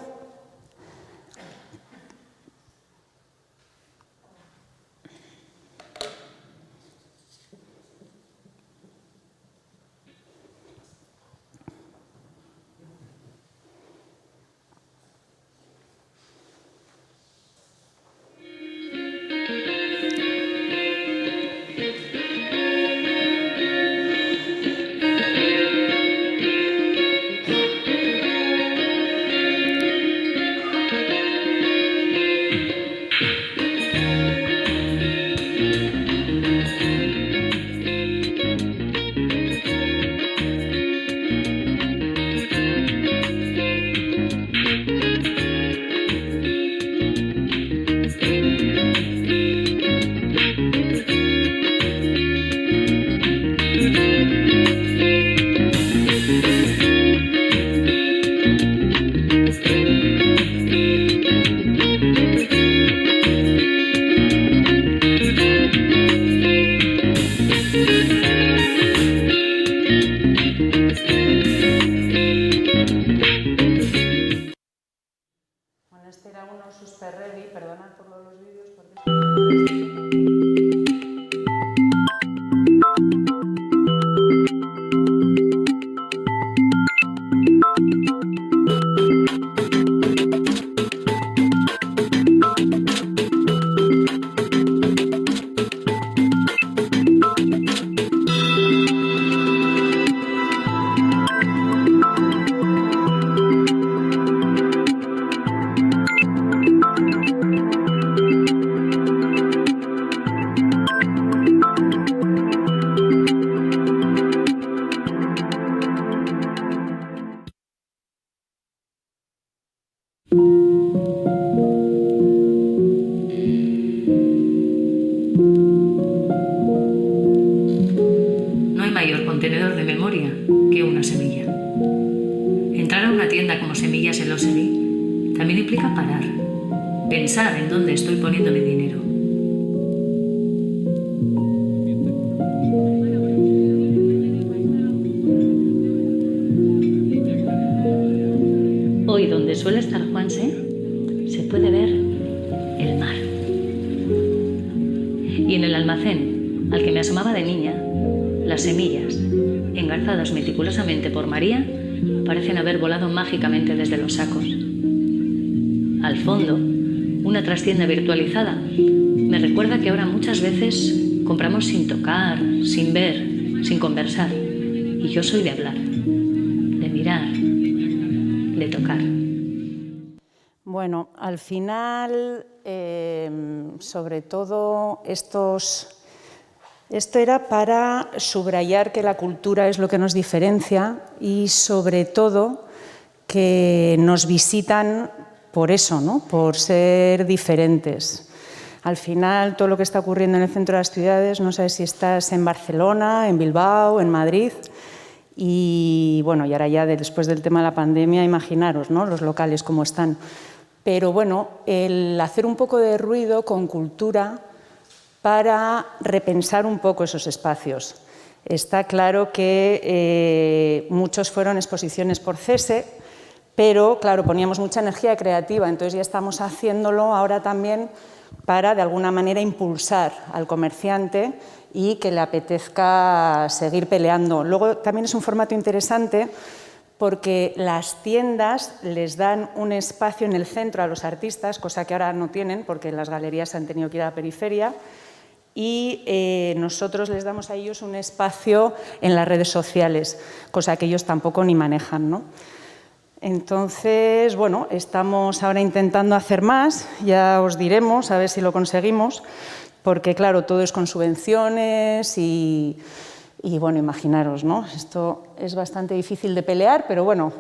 contenedor de memoria que una semilla. Entrar a una tienda como Semillas Elósegui también implica parar, pensar en dónde estoy poniendo mi dinero. Hoy, donde suele estar Juanse, se puede ver el mar. Y en el almacén al que me asomaba de niña, las semillas, engarzadas meticulosamente por María, parecen haber volado mágicamente desde los sacos. Al fondo, una trastienda virtualizada me recuerda que ahora muchas veces compramos sin tocar, sin ver, sin conversar. Y yo soy de hablar, de mirar, de tocar. Bueno, al final, sobre todo, esto era para subrayar que la cultura es lo que nos diferencia y, sobre todo, que nos visitan por eso, ¿no? Por ser diferentes. Al final, todo lo que está ocurriendo en el centro de las ciudades, no sabes si estás en Barcelona, en Bilbao, en Madrid. Y bueno, y ahora ya después del tema de la pandemia, imaginaros, ¿no? Los locales cómo están. Pero bueno, el hacer un poco de ruido con cultura para repensar un poco esos espacios. Está claro que muchos fueron exposiciones por cese, pero claro, poníamos mucha energía creativa, entonces ya estamos haciéndolo ahora también para de alguna manera impulsar al comerciante y que le apetezca seguir peleando. Luego también es un formato interesante porque las tiendas les dan un espacio en el centro a los artistas, cosa que ahora no tienen porque las galerías han tenido que ir a la periferia, y nosotros les damos a ellos un espacio en las redes sociales, cosa que ellos tampoco ni manejan, ¿no? Entonces, bueno, estamos ahora intentando hacer más, ya os diremos a ver si lo conseguimos, porque claro, todo es con subvenciones y bueno, imaginaros, ¿no? Esto es bastante difícil de pelear, pero bueno,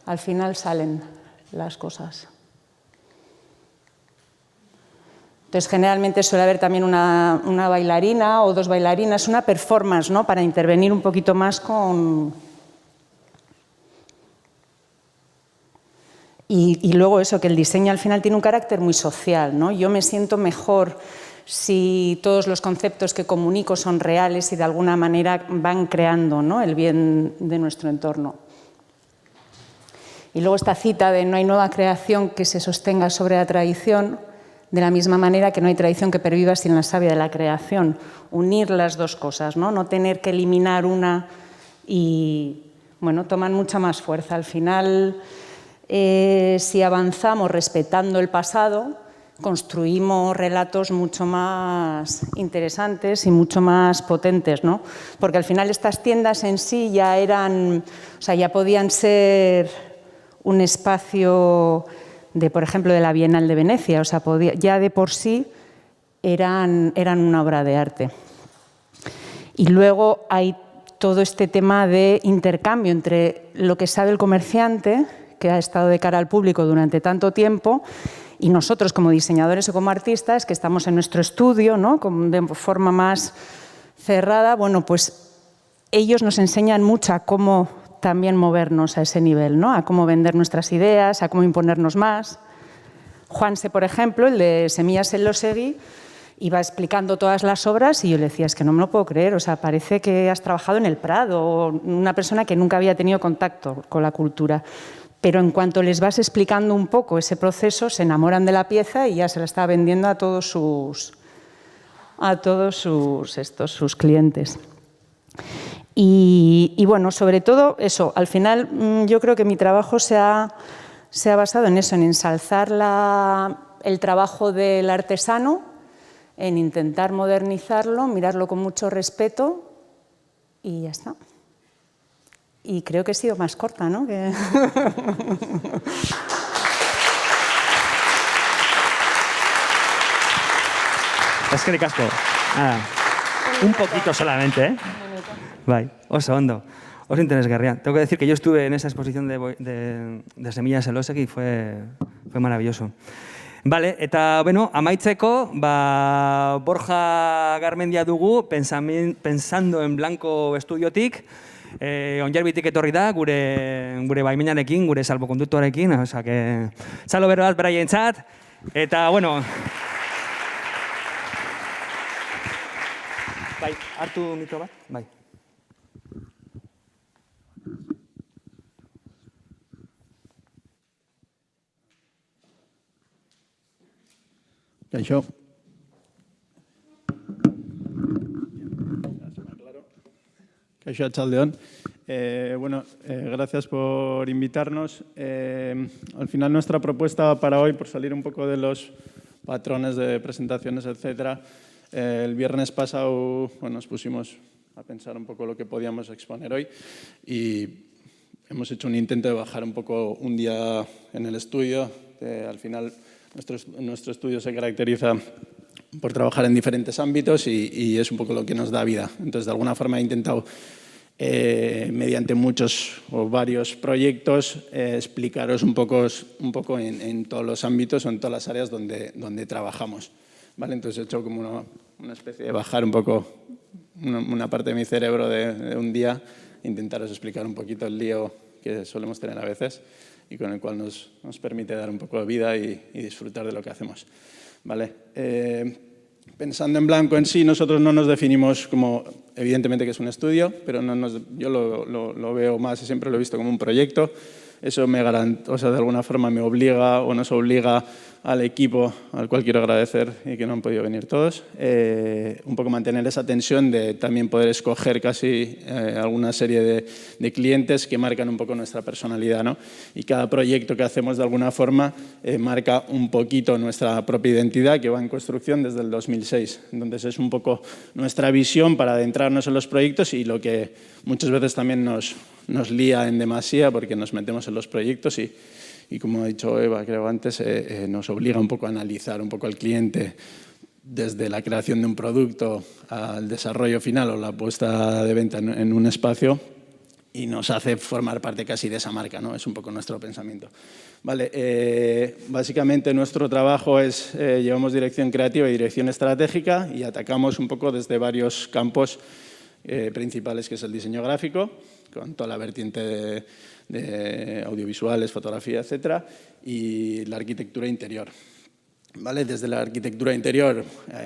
al final salen las cosas. Entonces, generalmente suele haber también una bailarina o dos bailarinas, una performance, ¿no? Para intervenir un poquito más con... Y luego eso, que el diseño al final tiene un carácter muy social, ¿no? Yo me siento mejor si todos los conceptos que comunico son reales y de alguna manera van creando, ¿no? El bien de nuestro entorno. Y luego esta cita de no hay nueva creación que se sostenga sobre la tradición, de la misma manera que no hay tradición que perviva sin la savia de la creación. Unir las dos cosas, ¿no? No tener que eliminar una y, bueno, toman mucha más fuerza. Al final, si avanzamos respetando el pasado, construimos relatos mucho más interesantes y mucho más potentes, ¿no? Porque al final estas tiendas en sí ya eran, o sea, ya podían ser un espacio de, por ejemplo, de la Bienal de Venecia, o sea, ya de por sí eran una obra de arte. Y luego hay todo este tema de intercambio entre lo que sabe el comerciante, que ha estado de cara al público durante tanto tiempo, y nosotros como diseñadores o como artistas que estamos en nuestro estudio, ¿no? De forma más cerrada, bueno, pues ellos nos enseñan mucho a cómo también movernos a ese nivel, ¿no? A cómo vender nuestras ideas, a cómo imponernos más. Juanse, por ejemplo, el de Semillas Elosegui, iba explicando todas las obras y yo le decía, es que no me lo puedo creer, o sea, parece que has trabajado en el Prado, o una persona que nunca había tenido contacto con la cultura. Pero en cuanto les vas explicando un poco ese proceso, se enamoran de la pieza y ya se la está vendiendo a todos sus clientes. Y bueno, sobre todo eso, al final yo creo que mi trabajo se ha basado en eso, en ensalzar el trabajo del artesano, en intentar modernizarlo, mirarlo con mucho respeto y ya está. Y creo que he sido más corta, ¿no? Es que ricasco. Un poquito solamente, ¿eh? Bai, oso ondo. Oso interesgarria. Tengo que decir que yo estuve en esa exposición de Semillas Elosegui y fue maravilloso. Vale, eta, bueno, amaitzeko, Borja Garmendia dugu, Pensando en Blanco estudiotik, Onjarbitik etorri da, gure baimenarekin, gure salbokonduktorekin, osea que txalo bero bat beraientzat, eta, bueno, bai, hartu mikro bat, bai. Kaixo. Kaixo Atxaldeon. Gracias por invitarnos. Al final nuestra propuesta para hoy, por salir un poco de los patrones de presentaciones, etcétera, el viernes pasado nos pusimos a pensar un poco lo que podíamos exponer hoy y hemos hecho un intento de bajar un poco un día en el estudio, Al final, nuestro estudio se caracteriza por trabajar en diferentes ámbitos y es un poco lo que nos da vida. Entonces, de alguna forma he intentado, mediante muchos o varios proyectos, explicaros un poco en todos los ámbitos o en todas las áreas donde trabajamos. ¿Vale? Entonces he hecho como una especie de bajar un poco una parte de mi cerebro de un día, intentaros explicar un poquito el lío que solemos tener a veces y con el cual nos permite dar un poco de vida y disfrutar de lo que hacemos. ¿Vale? Pensando en Blanco en sí, nosotros no nos definimos como, evidentemente que es un estudio, pero yo lo veo más y siempre lo he visto como un proyecto. Eso de alguna forma me obliga o nos obliga al equipo, al cual quiero agradecer y que no han podido venir todos, un poco mantener esa tensión de también poder escoger casi alguna serie de clientes que marcan un poco nuestra personalidad, ¿no? Y cada proyecto que hacemos de alguna forma marca un poquito nuestra propia identidad, que va en construcción desde el 2006. Entonces es un poco nuestra visión para adentrarnos en los proyectos y lo que muchas veces también nos lía en demasía porque nos metemos en los proyectos y como ha dicho Eva, creo antes, nos obliga un poco a analizar un poco al cliente desde la creación de un producto al desarrollo final o la puesta de venta en un espacio y nos hace formar parte casi de esa marca, ¿no? Es un poco nuestro pensamiento. Vale, básicamente nuestro trabajo es, llevamos dirección creativa y dirección estratégica y atacamos un poco desde varios campos principales, que es el diseño gráfico, con toda la vertiente de audiovisuales, fotografía, etcétera, y la arquitectura interior. ¿Vale? Desde la arquitectura interior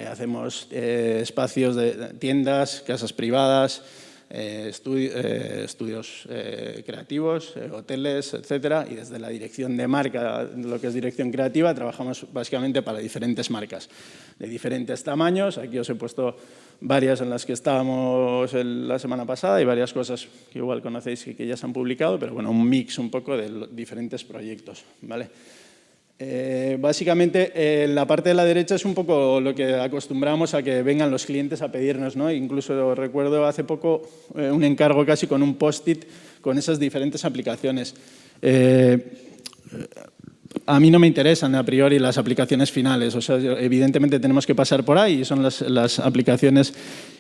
hacemos espacios de tiendas, casas privadas, estudios creativos, hoteles, etcétera, y desde la dirección de marca, lo que es dirección creativa, trabajamos básicamente para diferentes marcas de diferentes tamaños. Aquí os he puesto varias en las que estábamos la semana pasada y varias cosas que igual conocéis y que ya se han publicado, pero bueno, un mix un poco de diferentes proyectos, ¿vale? Básicamente, la parte de la derecha es un poco lo que acostumbramos a que vengan los clientes a pedirnos, ¿no? Incluso recuerdo hace poco un encargo casi con un post-it con esas diferentes aplicaciones. A mí no me interesan a priori las aplicaciones finales, o sea, evidentemente tenemos que pasar por ahí y son las aplicaciones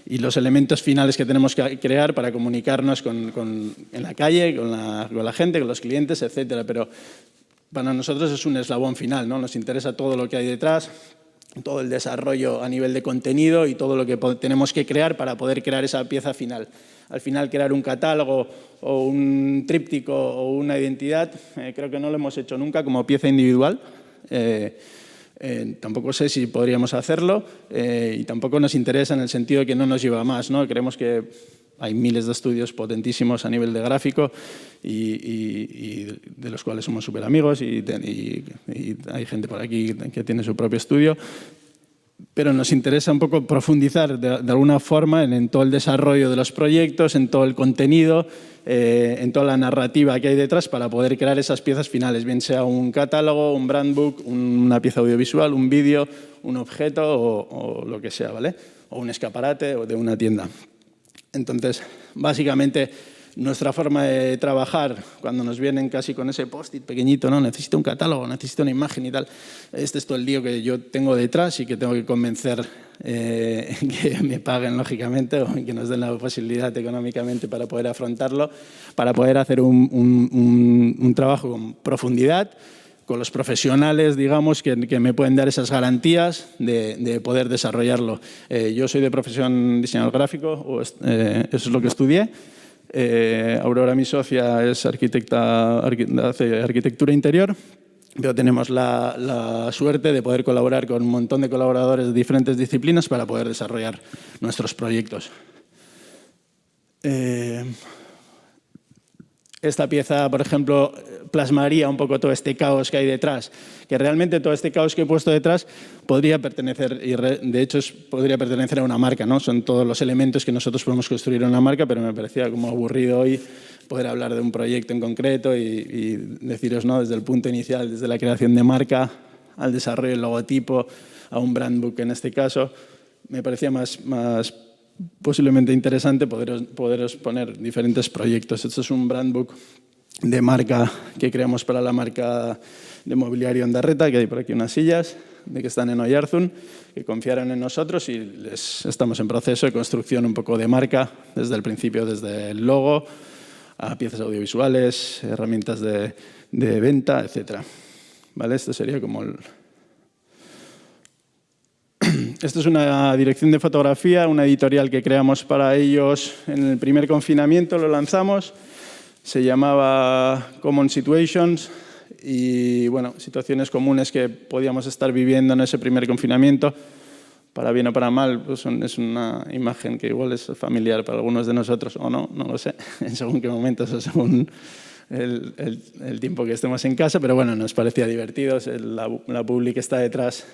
y los elementos finales que tenemos que crear para comunicarnos en la calle, con la gente, con los clientes, etcétera, pero para nosotros es un eslabón final, ¿no? Nos interesa todo lo que hay detrás, todo el desarrollo a nivel de contenido y todo lo que tenemos que crear para poder crear esa pieza final. Al final, crear un catálogo o un tríptico o una identidad, creo que no lo hemos hecho nunca como pieza individual. Tampoco sé si podríamos hacerlo y tampoco nos interesa en el sentido de que no nos lleva más, ¿no? Creemos que hay miles de estudios potentísimos a nivel de gráfico y de los cuales somos súper amigos y hay gente por aquí que tiene su propio estudio. Pero nos interesa un poco profundizar de alguna forma en todo el desarrollo de los proyectos, en todo el contenido, en toda la narrativa que hay detrás para poder crear esas piezas finales, bien sea un catálogo, un brand book, una pieza audiovisual, un vídeo, un objeto o lo que sea, ¿vale? O un escaparate o de una tienda. Entonces, básicamente, nuestra forma de trabajar, cuando nos vienen casi con ese post-it pequeñito, ¿no? Necesito un catálogo, necesito una imagen y tal. Este es todo el lío que yo tengo detrás y que tengo que convencer que me paguen, lógicamente, o que nos den la posibilidad económicamente para poder afrontarlo, para poder hacer un trabajo con profundidad, con los profesionales, digamos, que me pueden dar esas garantías de poder desarrollarlo. Yo soy de profesión diseñador gráfico, eso es lo que estudié. Aurora, mi socia, es arquitecta, hace arquitectura interior, pero tenemos la suerte de poder colaborar con un montón de colaboradores de diferentes disciplinas para poder desarrollar nuestros proyectos. Esta pieza, por ejemplo, plasmaría un poco todo este caos que hay detrás, que realmente todo este caos que he puesto detrás podría pertenecer, y de hecho podría pertenecer a una marca, ¿no? Son todos los elementos que nosotros podemos construir en una marca, pero me parecía como aburrido hoy poder hablar de un proyecto en concreto y deciros, ¿no? Desde el punto inicial, desde la creación de marca al desarrollo del logotipo, a un brand book en este caso, me parecía más posiblemente interesante poderos poner diferentes proyectos. Esto es un brand book marca que creamos para la marca de mobiliario Ondarreta, que hay por aquí unas sillas, de que están en Oyarzun, que confiaron en nosotros y estamos en proceso de construcción un poco de marca desde el principio, desde el logo a piezas audiovisuales, herramientas de venta, etc. ¿Vale? Esto sería como Esto es una dirección de fotografía, una editorial que creamos para ellos en el primer confinamiento, lo lanzamos. Se llamaba Common Situations y, bueno, situaciones comunes que podíamos estar viviendo en ese primer confinamiento, para bien o para mal. Pues es una imagen que igual es familiar para algunos de nosotros o no, no lo sé, en según qué momentos o según el tiempo que estemos en casa, pero bueno, nos parecía divertido. La publi que está detrás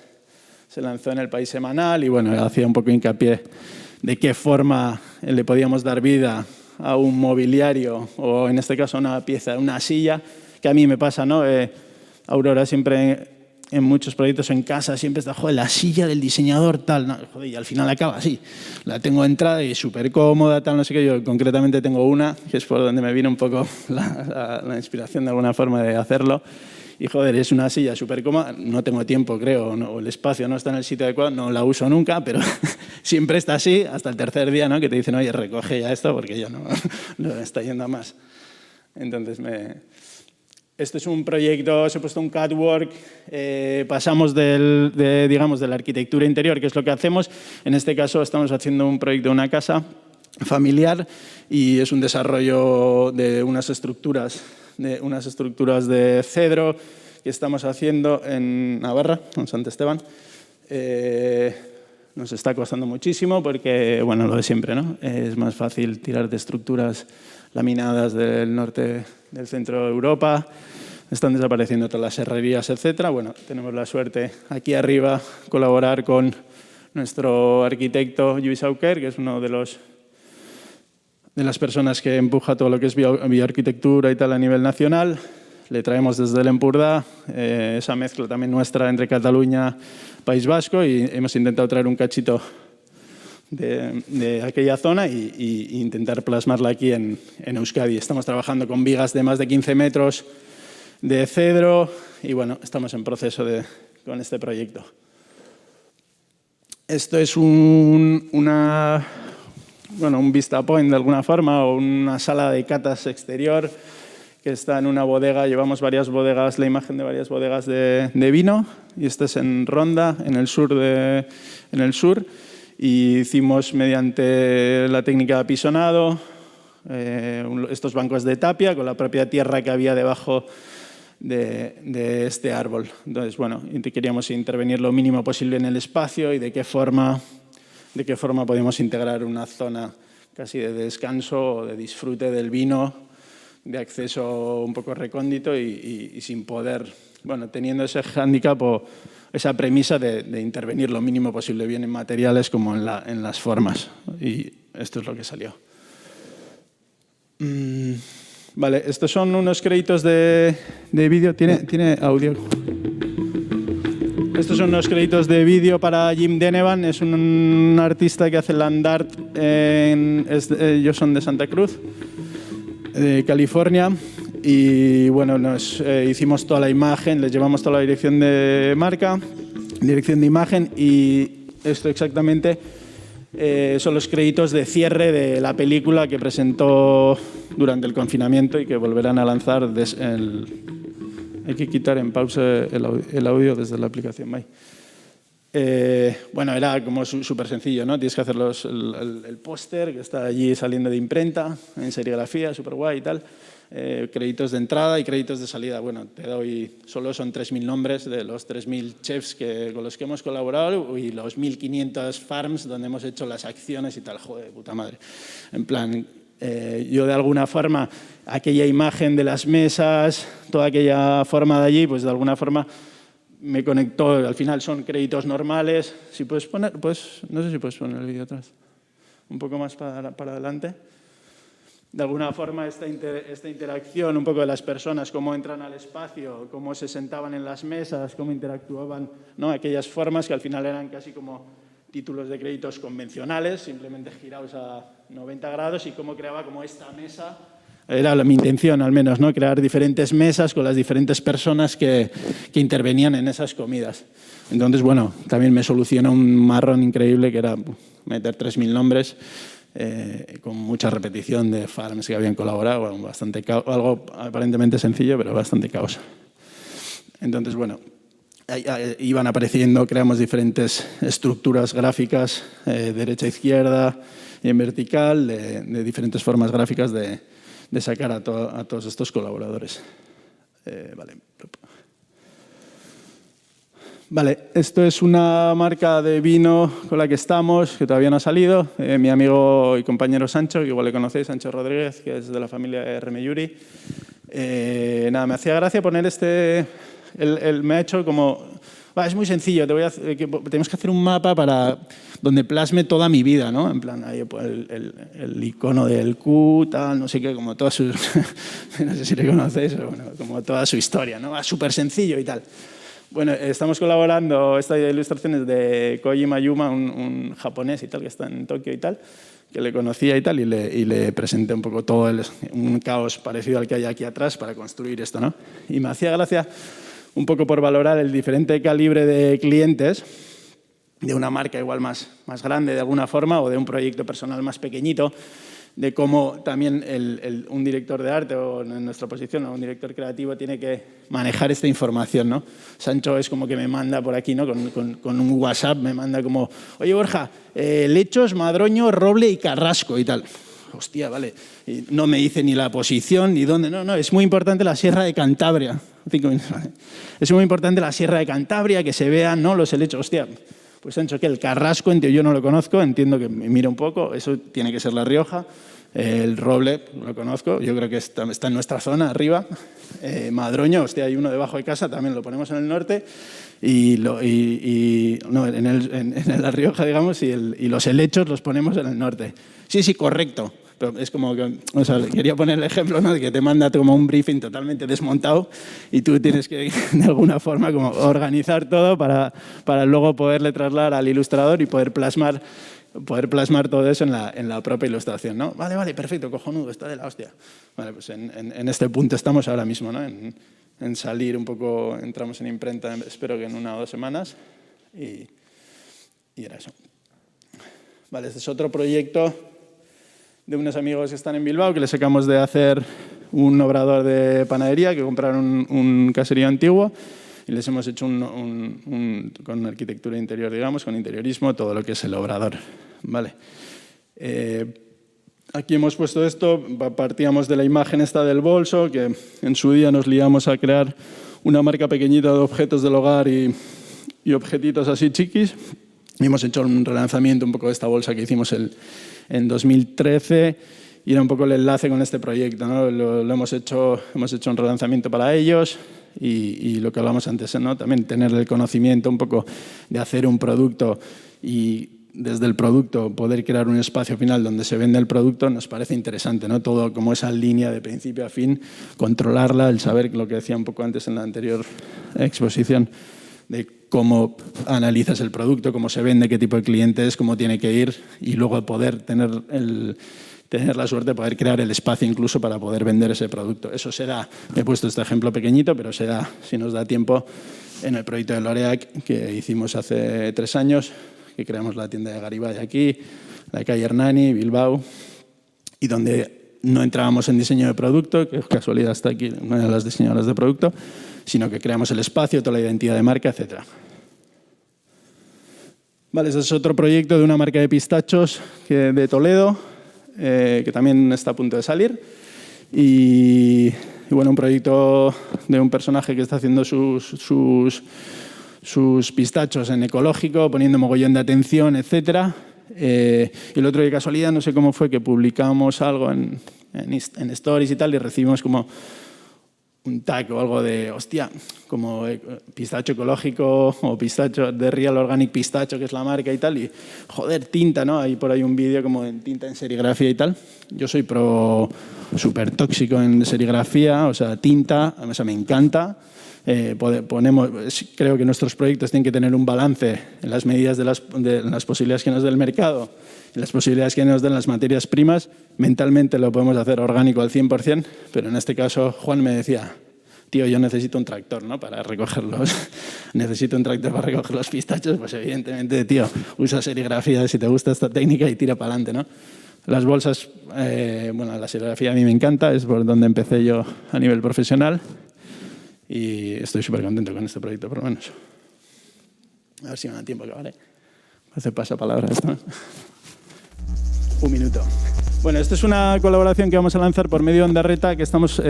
se lanzó en El País Semanal y, bueno, hacía un poco hincapié de qué forma le podíamos dar vida a un mobiliario o, en este caso, una pieza, una silla, que a mí me pasa, ¿no? Aurora siempre en muchos proyectos en casa siempre está, joder, la silla del diseñador tal, no, joder, y al final acaba así. La tengo de entrada y súper cómoda, tal, no sé qué. Yo concretamente tengo una, que es por donde me viene un poco la inspiración de alguna forma de hacerlo. Y, joder, es una silla súper cómoda, no tengo tiempo, creo, o el espacio no está en el sitio adecuado, no la uso nunca, pero siempre está así hasta el tercer día, ¿no? Que te dicen, oye, recoge ya esto porque ya no está yendo a más. Entonces, esto es un proyecto, se ha puesto un catwalk, pasamos digamos, de la arquitectura interior, que es lo que hacemos. En este caso estamos haciendo un proyecto de una casa familiar y es un desarrollo de unas estructuras de cedro que estamos haciendo en Navarra, en Sant Esteban. Nos está costando muchísimo porque, bueno, lo de siempre, ¿no? Es más fácil tirar de estructuras laminadas del norte del centro de Europa. Están desapareciendo todas las herrerías, etc. Bueno, tenemos la suerte aquí arriba colaborar con nuestro arquitecto Lluís Auquer, que es uno de las personas que empuja todo lo que es bioarquitectura y tal a nivel nacional. Le traemos desde el Empordà esa mezcla también nuestra entre Cataluña, País Vasco, y hemos intentado traer un cachito de aquella zona e intentar plasmarla aquí en Euskadi. Estamos trabajando con vigas de más de 15 metros de cedro y, bueno, estamos en proceso con este proyecto. Esto es un vista point de alguna forma, o una sala de catas exterior que está en una bodega. Llevamos varias bodegas, la imagen de varias bodegas de vino, y este es en Ronda, en el sur. Y hicimos mediante la técnica de apisonado estos bancos de tapia con la propia tierra que había debajo de este árbol. Entonces, bueno, queríamos intervenir lo mínimo posible en el espacio y de qué forma podemos integrar una zona casi de descanso o de disfrute del vino, de acceso un poco recóndito y sin poder, bueno, teniendo ese hándicap o esa premisa de intervenir lo mínimo posible, bien en materiales como en las formas. Y esto es lo que salió. Vale, estos son unos créditos de vídeo. ¿Tiene audio? Estos son unos créditos de vídeo para Jim Denevan. Es un artista que hace land art. Ellos son de Santa Cruz, de California. Y bueno, hicimos toda la imagen, les llevamos toda la dirección de marca, dirección de imagen, y esto exactamente son los créditos de cierre de la película que presentó durante el confinamiento y que volverán a lanzar. Hay que quitar en pausa el audio desde la aplicación My. Bueno, era como súper sencillo, ¿no? Tienes que hacer el póster que está allí saliendo de imprenta, en serigrafía, súper guay y tal. Créditos de entrada y créditos de salida. Bueno, solo son 3.000 nombres de los 3.000 chefs con los que hemos colaborado y los 1.500 farms donde hemos hecho las acciones y tal. Joder, puta madre. En plan, yo de alguna forma, aquella imagen de las mesas, toda aquella forma de allí, pues de alguna forma me conectó. Al final son créditos normales. Si puedes poner, pues no sé si puedes poner el vídeo atrás. Un poco más para adelante. De alguna forma esta interacción un poco de las personas, cómo entran al espacio, cómo se sentaban en las mesas, cómo interactuaban, ¿no? Aquellas formas que al final eran casi como títulos de créditos convencionales, simplemente girados a 90 grados, y cómo creaba como esta mesa era mi intención al menos, ¿no? Crear diferentes mesas con las diferentes personas que intervenían en esas comidas. Entonces, bueno, también me solucionó un marrón increíble que era meter 3.000 nombres con mucha repetición de farms que habían colaborado, bueno, bastante algo aparentemente sencillo, pero bastante caos. Entonces, bueno, iban apareciendo, creamos diferentes estructuras gráficas, derecha-izquierda y en vertical, de diferentes formas gráficas de sacar a todos estos colaboradores. Vale, esto es una marca de vino con la que estamos, que todavía no ha salido. Mi amigo y compañero Sancho, que igual le conocéis, Sancho Rodríguez, que es de la familia Remeyuri. Nada, me hacía gracia poner me ha hecho como... es muy sencillo, tenemos que hacer un mapa donde plasme toda mi vida, ¿no? En plan, ahí el icono del Q, tal, no sé qué, como toda su... no sé si le conocéis, pero bueno, como toda su historia, ¿no? Súper sencillo y tal. Bueno, estamos colaborando, esta ilustración es de Koji Mayuma, un japonés y tal, que está en Tokio y tal, que le conocía y tal, y le presenté un poco todo un caos parecido al que hay aquí atrás para construir esto, ¿no? Y me hacía gracia un poco por valorar el diferente calibre de clientes de una marca igual más grande de alguna forma o de un proyecto personal más pequeñito, de cómo también un director de arte o en nuestra posición un director creativo tiene que manejar esta información, ¿no? Sancho es como que me manda por aquí, ¿no? Con un WhatsApp me manda como, oye Borja, Lechos, Madroño, Roble y Carrasco y tal. Hostia, vale. Y no me dice ni la posición ni dónde. No, es muy importante la Sierra de Cantabria. 5 minutos, ¿vale? Es muy importante la Sierra de Cantabria, que se vean, ¿no? Los helechos. Hostia, pues Sancho, que el Carrasco, yo no lo conozco, entiendo que me mira un poco, eso tiene que ser La Rioja. El Roble, lo conozco, yo creo que está en nuestra zona, arriba. Madroño, hostia, hay uno debajo de casa, también lo ponemos en el norte. En La Rioja, digamos, y los helechos los ponemos en el norte. Sí, correcto. Pero es como que, o sea, quería poner el ejemplo, ¿no? De que te manda como un briefing totalmente desmontado y tú tienes que, de alguna forma, como organizar todo para luego poderle trasladar al ilustrador y poder plasmar todo eso en la propia ilustración, ¿no? Vale, perfecto, cojonudo, está de la hostia. Vale, pues en este punto estamos ahora mismo, ¿no? En salir un poco, entramos en imprenta, espero que en 1 o 2 semanas, y era eso. Vale, este es otro proyecto de unos amigos que están en Bilbao, que les acabamos de hacer un obrador de panadería, que compraron un caserío antiguo, y les hemos hecho con arquitectura interior, digamos, con interiorismo, todo lo que es el obrador. Vale. Aquí hemos puesto esto, partíamos de la imagen esta del bolso, que en su día nos liamos a crear una marca pequeñita de objetos del hogar y objetitos así chiquis. Y hemos hecho un relanzamiento un poco de esta bolsa que hicimos en 2013 y era un poco el enlace con este proyecto, ¿no? Lo hemos hecho un relanzamiento para ellos y lo que hablamos antes, ¿no? También tener el conocimiento un poco de hacer un producto y desde el producto poder crear un espacio final donde se vende el producto nos parece interesante, ¿no? Todo como esa línea de principio a fin, controlarla, el saber lo que decía un poco antes en la anterior exposición, de cómo analizas el producto, cómo se vende, qué tipo de cliente es, cómo tiene que ir y luego poder tener la suerte de poder crear el espacio incluso para poder vender ese producto. Eso será, he puesto este ejemplo pequeñito, pero será, si nos da tiempo, en el proyecto de Loreac que hicimos hace 3 años, que creamos la tienda de Garibay aquí, la calle Hernani, Bilbao, y donde no entrábamos en diseño de producto, que casualidad está aquí una de las diseñadoras de producto, sino que creamos el espacio, toda la identidad de marca, etc. Vale, este es otro proyecto de una marca de pistachos de Toledo, que también está a punto de salir. Y bueno, un proyecto de un personaje que está haciendo sus pistachos en ecológico, poniendo mogollón de atención, etc. Y el otro de casualidad, no sé cómo fue, que publicamos algo en stories y tal, y recibimos como un tag o algo de, hostia, como pistacho ecológico o pistacho de Real Organic Pistacho, que es la marca y tal, y joder, tinta, ¿no? Hay por ahí un vídeo como en tinta en serigrafía y tal. Yo soy súper tóxico en serigrafía, o sea, tinta, o sea, me encanta, creo que nuestros proyectos tienen que tener un balance en las medidas de las posibilidades que nos dé el mercado, en las posibilidades que nos den las materias primas. Mentalmente lo podemos hacer orgánico al 100%, pero en este caso Juan me decía, tío, yo necesito un tractor, ¿no?, para recogerlos. Necesito un tractor para recoger los pistachos. Pues evidentemente, tío, usa serigrafía si te gusta esta técnica y tira para adelante, ¿no? Las bolsas, la serigrafía a mí me encanta, es por donde empecé yo a nivel profesional y estoy súper contento con este proyecto, por lo menos. A ver si me da tiempo que vale. Hace pasapalabra esto, ¿no? Un minuto. Bueno, esto es una colaboración que vamos a lanzar por medio de Ondarreta, que estamos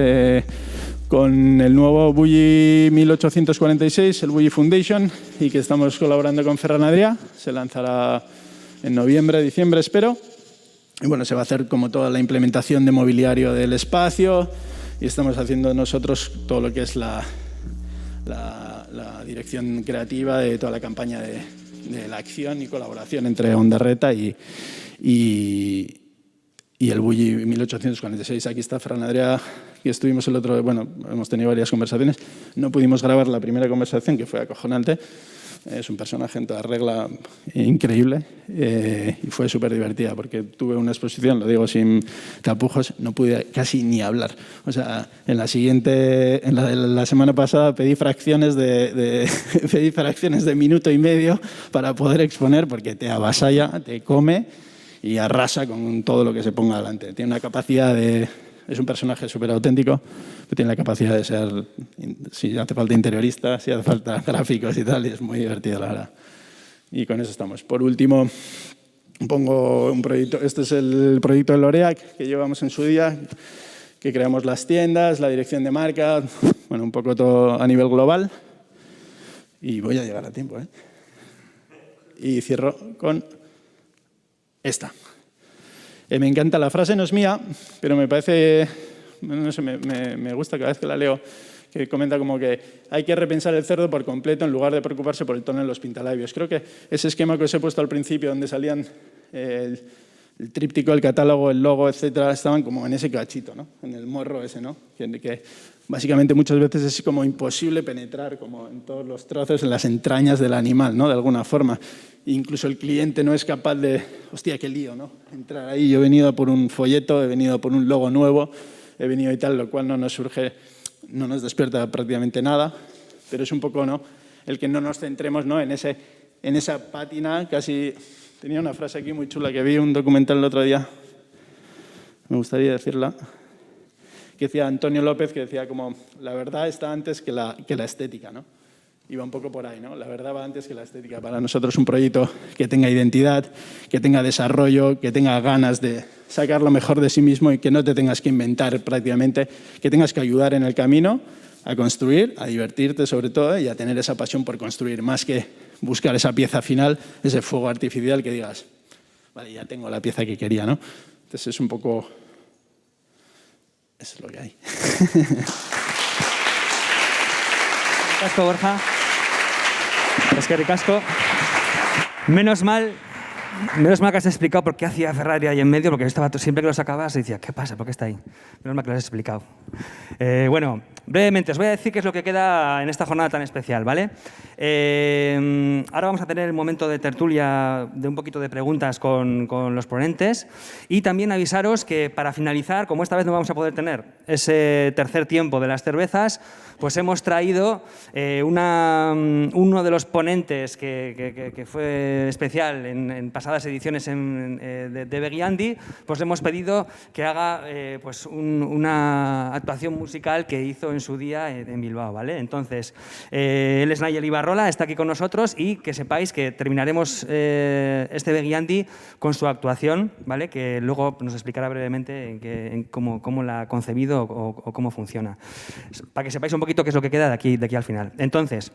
con el nuevo Bulli 1846, el Bulli Foundation, y que estamos colaborando con Ferran Adrià. Se lanzará en noviembre, diciembre, espero. Y bueno, se va a hacer como toda la implementación de mobiliario del espacio y estamos haciendo nosotros todo lo que es la dirección creativa de toda la campaña de la acción y colaboración entre Ondarreta y el Bulli 1846. Aquí está Ferran Adrià, que estuvimos hemos tenido varias conversaciones. No pudimos grabar la primera conversación, que fue acojonante. Es un personaje en toda regla increíble y fue súper divertida porque tuve una exposición, lo digo sin tapujos, no pude casi ni hablar. O sea, en la semana pasada pedí fracciones de minuto y medio para poder exponer porque te avasalla, te come y arrasa con todo lo que se ponga delante. Tiene una capacidad es un personaje súper auténtico, pero tiene la capacidad de ser, si hace falta interiorista, si hace falta gráficos y tal, y es muy divertido, la verdad. Y con eso estamos. Por último, pongo un proyecto, este es el proyecto de L'Oréal que llevamos en su día, que creamos las tiendas, la dirección de marca, bueno, un poco todo a nivel global. Y voy a llegar a tiempo, ¿eh? Y cierro con esta. Me encanta, la frase no es mía, pero me parece, no sé, me gusta cada vez que la leo, que comenta como que hay que repensar el cerdo por completo en lugar de preocuparse por el tono en los pintalabios. Creo que ese esquema que os he puesto al principio, donde salían el tríptico, el catálogo, el logo, etcétera, estaban como en ese cachito, ¿no? En el morro ese, ¿no? Que básicamente muchas veces es como imposible penetrar como en todos los trozos, en las entrañas del animal, ¿no?, de alguna forma. Incluso el cliente no es capaz de, hostia, qué lío, ¿no?, entrar ahí. Yo he venido por un folleto, he venido por un logo nuevo, he venido y tal, lo cual no nos despierta prácticamente nada, pero es un poco, ¿no?, el que no nos centremos, ¿no?, en esa pátina casi. Tenía una frase aquí muy chula que vi en un documental el otro día, me gustaría decirla, que decía Antonio López, que decía como, la verdad está antes que la estética, ¿no? Iba un poco por ahí, ¿no? La verdad va antes que la estética. Para nosotros un proyecto que tenga identidad, que tenga desarrollo, que tenga ganas de sacar lo mejor de sí mismo y que no te tengas que inventar prácticamente, que tengas que ayudar en el camino a construir, a divertirte sobre todo y a tener esa pasión por construir, más que buscar esa pieza final, ese fuego artificial que digas, vale, ya tengo la pieza que quería, ¿no? Entonces es un poco... Eso es lo que hay. Casco, Borja. Es que ricasco. Menos mal que has explicado por qué hacía Ferrari ahí en medio, porque yo estaba siempre que lo sacabas y decía, ¿qué pasa? ¿Por qué está ahí? Menos mal que lo has explicado. Bueno, brevemente os voy a decir qué es lo que queda en esta jornada tan especial, ¿vale? Ahora vamos a tener el momento de tertulia, de un poquito de preguntas con los ponentes y también avisaros que para finalizar, como esta vez no vamos a poder tener ese tercer tiempo de las cervezas, pues hemos traído uno de los ponentes que fue especial en pasadas ediciones de Begiandi, pues hemos pedido que haga pues una actuación musical que hizo en su día en Bilbao, ¿vale? Entonces, él es Nigel Ibarrola, está aquí con nosotros y que sepáis que terminaremos este Begiandi con su actuación, ¿vale? Que luego nos explicará brevemente cómo la ha concebido o cómo funciona. Para que sepáis un poquito qué es lo que queda de aquí al final. Entonces,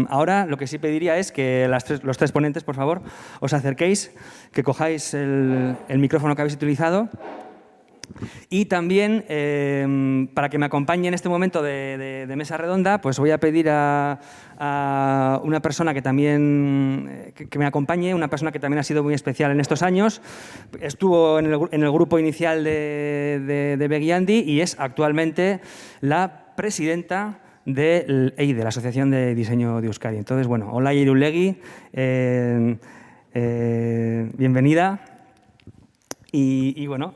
ahora lo que sí pediría es que los tres ponentes, por favor, os acerquéis, que cojáis el micrófono que habéis utilizado y también para que me acompañe en este momento de mesa redonda, pues voy a pedir a una persona que también que me acompañe, una persona que también ha sido muy especial en estos años. Estuvo en el grupo inicial de Begiandi y es actualmente la presidenta del EIDE, la Asociación de Diseño de Euskadi. Entonces, bueno, Olaia Irulegui, bienvenida. Y bueno,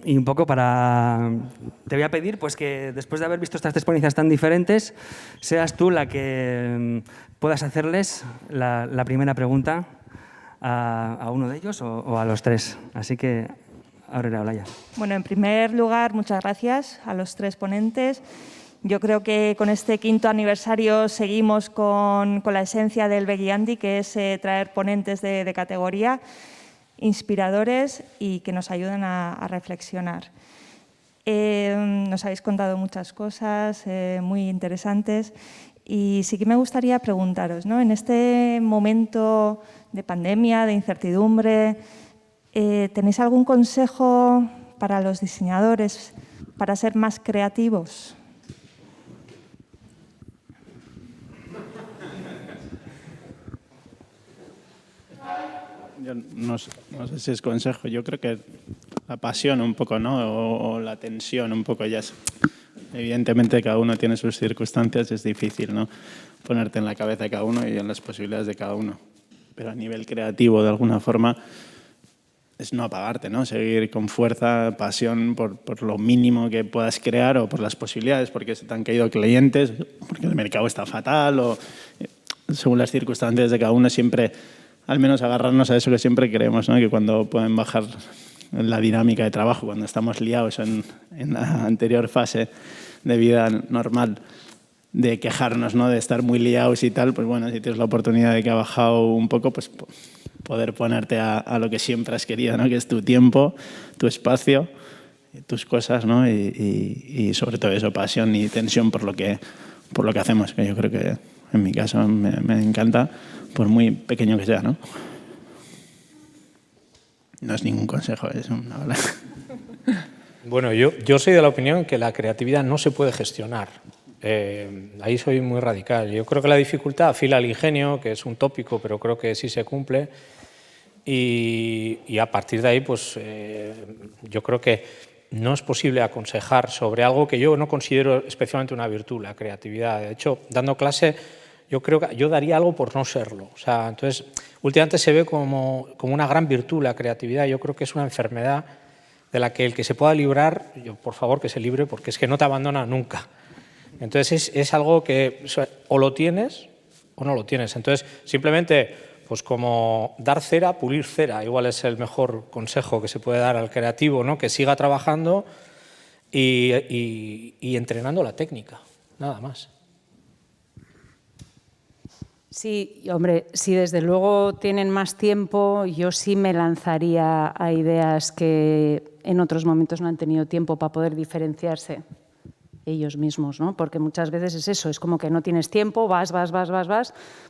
y un poco te voy a pedir pues que después de haber visto estas tres ponencias tan diferentes, seas tú la que puedas hacerles la primera pregunta a uno de ellos o a los tres. Así que ahora, Olaia. Bueno, en primer lugar, muchas gracias a los tres ponentes. Yo creo que con este 5º aniversario seguimos con la esencia del Begiandi, que es traer ponentes de categoría, inspiradores y que nos ayuden a reflexionar. Nos habéis contado muchas cosas muy interesantes y sí que me gustaría preguntaros, ¿no? En este momento de pandemia, de incertidumbre, ¿tenéis algún consejo para los diseñadores para ser más creativos? Yo no sé si es consejo, yo creo que la pasión un poco, ¿no? O la tensión un poco ya es... Evidentemente cada uno tiene sus circunstancias, es difícil, ¿no? Ponerte en la cabeza de cada uno y en las posibilidades de cada uno. Pero a nivel creativo, de alguna forma, es no apagarte, ¿no? Seguir con fuerza, pasión por lo mínimo que puedas crear o por las posibilidades, porque se te han caído clientes, porque el mercado está fatal o según las circunstancias de cada uno siempre... Al menos agarrarnos a eso que siempre queremos, ¿no? Que cuando pueden bajar la dinámica de trabajo, cuando estamos liados en la anterior fase de vida normal, de quejarnos, ¿no? De estar muy liados y tal, pues bueno, si tienes la oportunidad de que ha bajado un poco, pues poder ponerte a lo que siempre has querido, ¿no? Que es tu tiempo, tu espacio, tus cosas, ¿no? Y sobre todo eso, pasión y tensión por lo que hacemos, que yo creo que en mi caso me encanta, por muy pequeño que sea, ¿no? No es ningún consejo, es una verdad. Bueno, yo soy de la opinión que la creatividad no se puede gestionar. Ahí soy muy radical. Yo creo que la dificultad afila el ingenio, que es un tópico, pero creo que sí se cumple. Y a partir de ahí, pues yo creo que no es posible aconsejar sobre algo que yo no considero especialmente una virtud, la creatividad. De hecho, dando clase, yo creo que yo daría algo por no serlo. O sea, entonces, últimamente se ve como una gran virtud la creatividad. Yo creo que es una enfermedad de la que el que se pueda librar, yo, por favor, que se libre, porque es que no te abandona nunca. Entonces, es algo que o lo tienes o no lo tienes. Entonces, simplemente, pues como dar cera, pulir cera. Igual es el mejor consejo que se puede dar al creativo, ¿no? Que siga trabajando y entrenando la técnica, nada más. Sí, hombre, si desde luego tienen más tiempo, yo sí me lanzaría a ideas que en otros momentos no han tenido tiempo para poder diferenciarse ellos mismos, ¿no? Porque muchas veces es eso, es como que no tienes tiempo, vas,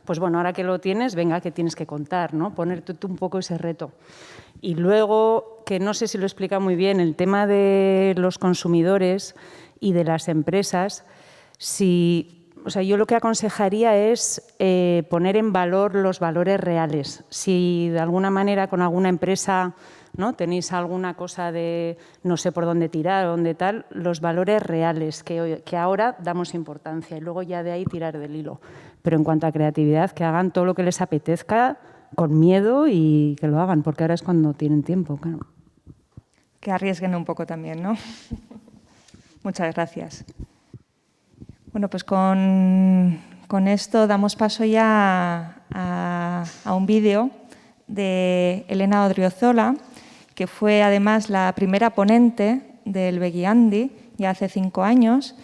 pues bueno, ahora que lo tienes, venga, que tienes que contar, ¿no? Ponerte tú un poco ese reto. Y luego, que no sé si lo explica muy bien, el tema de los consumidores y de las empresas, o sea, yo lo que aconsejaría es poner en valor los valores reales. Si de alguna manera con alguna empresa, ¿no? Tenéis alguna cosa de no sé por dónde tirar, dónde tal, los valores reales que ahora damos importancia y luego ya de ahí tirar del hilo. Pero en cuanto a creatividad, que hagan todo lo que les apetezca con miedo y que lo hagan, porque ahora es cuando tienen tiempo, claro. Que arriesguen un poco también, ¿no? Muchas gracias. Bueno, pues con esto damos paso ya a un vídeo de Elena Odriozola, que fue además la primera ponente del Begiandi ya hace 5 años.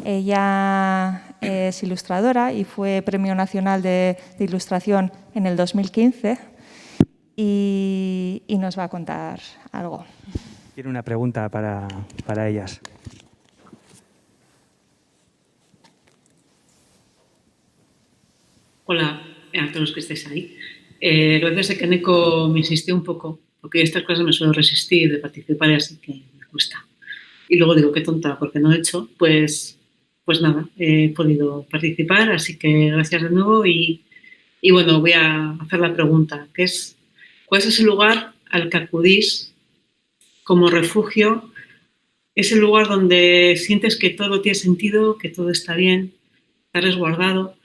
Ella es ilustradora y fue Premio Nacional de Ilustración en el 2015 y nos va a contar algo. Tiene una pregunta para ellas. Hola a todos los que estáis ahí. Lo que pasa es que Neko me insistió un poco, porque estas cosas me suelo resistir de participar y así que me cuesta. Y luego digo, qué tonta, porque no he hecho. Pues nada, he podido participar, así que gracias de nuevo. Y bueno, voy a hacer la pregunta, que es, ¿cuál es ese lugar al que acudís como refugio es el lugar donde sientes que todo tiene sentido, que todo está bien, está resguardado,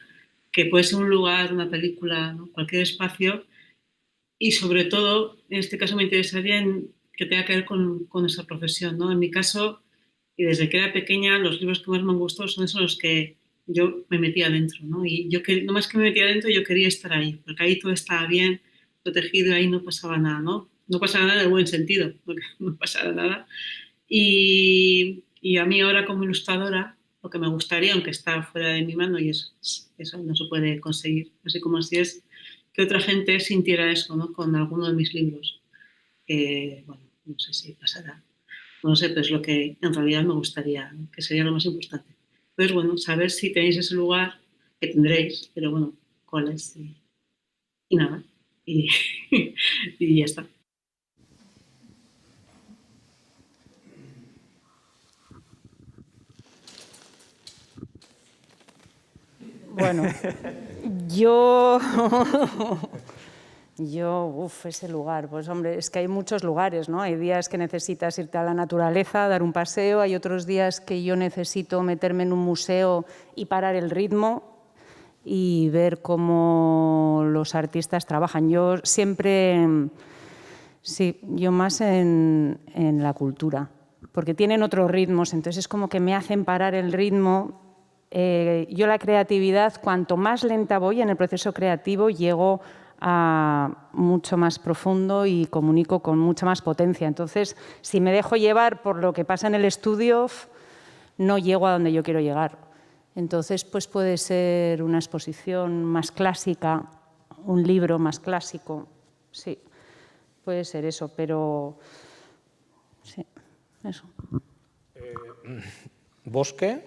que puede ser un lugar, una película, ¿no? Cualquier espacio. Y sobre todo, en este caso me interesaría en que tenga que ver con nuestra profesión, ¿no? En mi caso, y desde que era pequeña, los libros que más me han gustado son esos los que yo me metía dentro, ¿no? Y yo no más que me metía dentro, yo quería estar ahí, porque ahí todo estaba bien, protegido, ahí no pasaba nada, ¿no? No pasaba nada en el buen sentido, porque no pasaba nada. Y a mí ahora como ilustradora, lo que me gustaría, aunque está fuera de mi mano y eso no se puede conseguir, así como así es, que otra gente sintiera eso, ¿no? Con alguno de mis libros. Bueno, no sé si pasará. No sé, pero es lo que en realidad me gustaría, ¿no? Que sería lo más importante. Entonces, bueno, saber si tenéis ese lugar, que tendréis, pero bueno, cuál es. Y nada. Y ya está. Bueno, ese lugar, pues hombre, es que hay muchos lugares, ¿no? Hay días que necesitas irte a la naturaleza, dar un paseo, hay otros días que yo necesito meterme en un museo y parar el ritmo y ver cómo los artistas trabajan. Yo siempre, sí, yo más en la cultura, porque tienen otros ritmos, entonces es como que me hacen parar el ritmo. Yo la creatividad, cuanto más lenta voy en el proceso creativo, llego a mucho más profundo y comunico con mucha más potencia. Entonces, si me dejo llevar por lo que pasa en el estudio, no llego a donde yo quiero llegar. Entonces, pues puede ser una exposición más clásica, un libro más clásico, sí, puede ser eso, pero sí, eso. Bosque,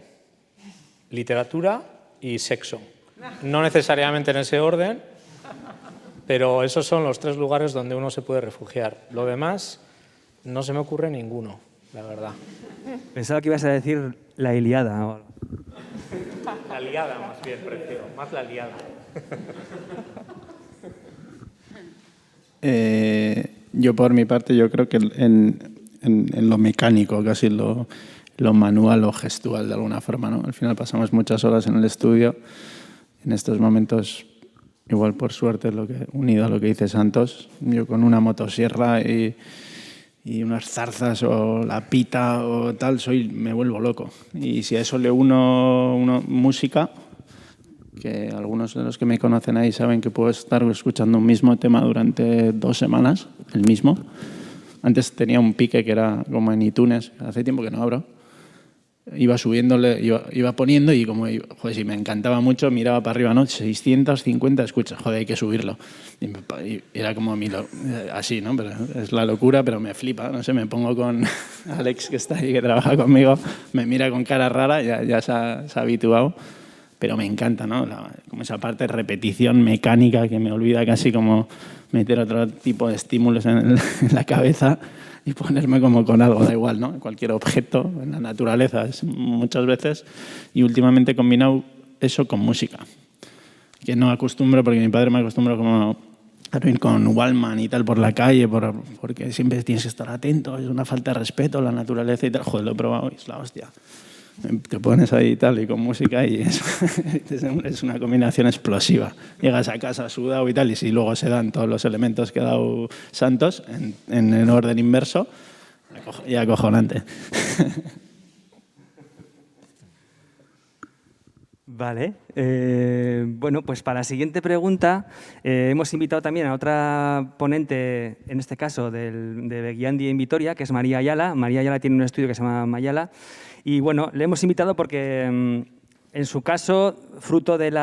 literatura y sexo. No necesariamente en ese orden, pero esos son los 3 lugares donde uno se puede refugiar. Lo demás, no se me ocurre ninguno, la verdad. Pensaba que ibas a decir la Ilíada. O... La liada, más bien, prefiero. Más la liada. Yo, por mi parte, yo creo que en lo mecánico, casi lo manual o gestual, de alguna forma, ¿no? Al final pasamos muchas horas en el estudio. En estos momentos... Igual, por suerte, unido a lo que dice Santos, yo con una motosierra y unas zarzas o la pita o tal, me vuelvo loco. Y si a eso le uno música, que algunos de los que me conocen ahí saben que puedo estar escuchando un mismo tema durante 2 semanas, el mismo. Antes tenía un pique que era como en iTunes, hace tiempo que no abro. Iba subiéndole, iba poniendo y como, joder, si me encantaba mucho, miraba para arriba, ¿no? 650 escuchas, joder, hay que subirlo. Y era como así, ¿no? Pero es la locura, pero me flipa, no sé, me pongo con Alex, que está ahí, que trabaja conmigo, me mira con cara rara, ya se ha habituado, pero me encanta, ¿no? Como esa parte de repetición mecánica que me olvida casi como meter otro tipo de estímulos en la cabeza y ponerme como con algo, da igual, ¿no? Cualquier objeto en la naturaleza, muchas veces, y últimamente he combinado eso con música, que no acostumbro, porque mi padre me acostumbró como a ir con Wallman y tal por la calle, porque siempre tienes que estar atento, es una falta de respeto a la naturaleza y tal. Joder, lo he probado y es la hostia. Te pones ahí y tal, y con música, y es una combinación explosiva. Llegas a casa sudado y tal, y si luego se dan todos los elementos que ha dado Santos en el orden inverso, y acojonante. Vale. Bueno, pues para la siguiente pregunta hemos invitado también a otra ponente, en este caso de Begiandi en Vitoria, que es María Ayala. María Ayala tiene un estudio que se llama Mayala. Y bueno, le hemos invitado porque en su caso, fruto del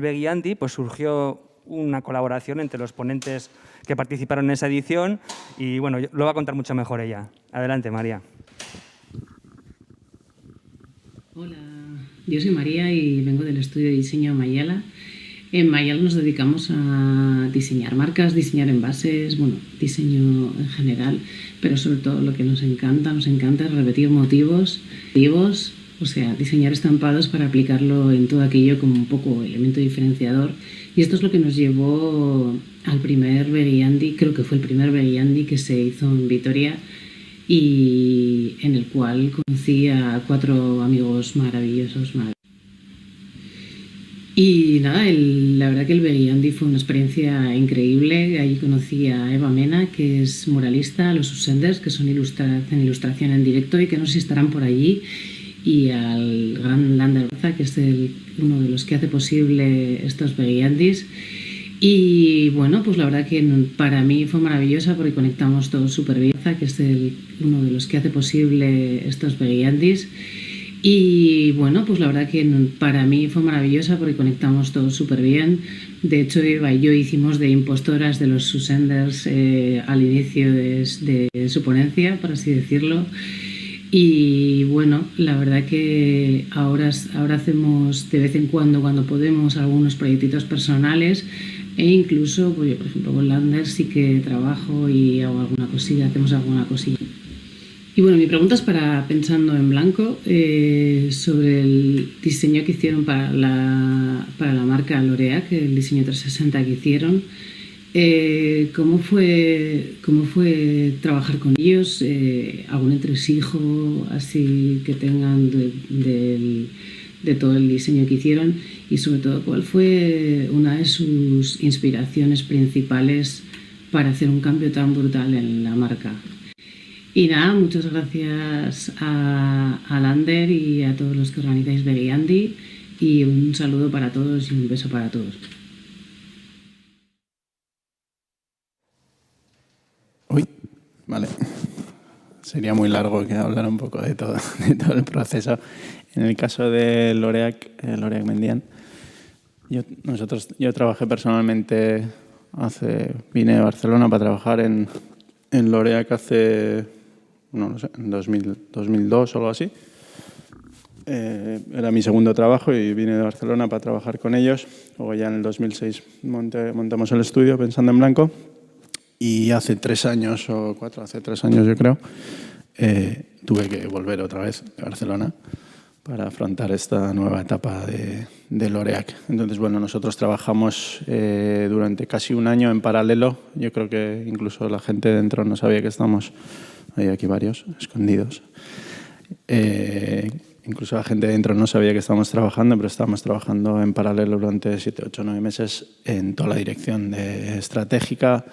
Begiandi, pues surgió una colaboración entre los ponentes que participaron en esa edición y bueno, lo va a contar mucho mejor ella. Adelante, María. Hola, yo soy María y vengo del estudio de diseño Mayala. En Mayala nos dedicamos a diseñar marcas, diseñar envases, bueno, diseño en general, pero sobre todo lo que nos encanta es repetir motivos, o sea, diseñar estampados para aplicarlo en todo aquello como un poco elemento diferenciador. Y esto es lo que nos llevó al primer Begiandi, creo que fue el primer Begiandi que se hizo en Vitoria, y en el cual conocí a 4 amigos maravillosos. Y nada, la verdad que el Beguiandi fue una experiencia increíble. Allí conocí a Eva Mena, que es muralista, a los Usenders, que hacen ilustración en directo y que no sé si estarán por allí, y al gran Lander Barza, que es uno de los que hace posible estos Beguiandis. Y bueno, pues la verdad que para mí fue maravillosa porque conectamos todos súper bien, que es uno de los que hace posible estos Beguiandis. Y bueno, pues la verdad que para mí fue maravillosa porque conectamos todos súper bien. De hecho, Eva y yo hicimos de impostoras de los Susenders al inicio de su ponencia, por así decirlo. Y bueno, la verdad que ahora hacemos de vez en cuando podemos, algunos proyectitos personales, e incluso, pues yo, por ejemplo, con Lander sí que trabajo y hago alguna cosilla, hacemos alguna cosilla. Y bueno, mi pregunta es pensando en blanco, sobre el diseño que hicieron para la marca L'Oréal, el diseño 360 que hicieron. ¿Cómo fue trabajar con ellos? ¿Algún entresijo así que tengan de todo el diseño que hicieron? Y sobre todo, ¿cuál fue una de sus inspiraciones principales para hacer un cambio tan brutal en la marca? Y nada, muchas gracias a Lander y a todos los que organizáis Beguiandi, y un saludo para todos y un beso para todos. Vale. Sería muy largo que hablar un poco de todo el proceso. En el caso de L'Oréal Mendian, yo trabajé personalmente, vine de Barcelona para trabajar en L'Oréal hace, no sé, en 2002 o algo así. Era mi segundo trabajo y vine de Barcelona para trabajar con ellos. Luego ya en el 2006 montamos el estudio Pensando en Blanco. Y hace 3 años o 4, hace 3 años yo creo, tuve que volver otra vez a Barcelona para afrontar esta nueva etapa de L'Oréal. Entonces, bueno, nosotros trabajamos durante casi un año en paralelo. Yo creo que incluso la gente dentro no sabía que estamos, hay aquí varios, escondidos. Incluso la gente dentro no sabía que estábamos trabajando, pero estábamos trabajando en paralelo durante 7, 8, 9 meses en toda la dirección estratégica,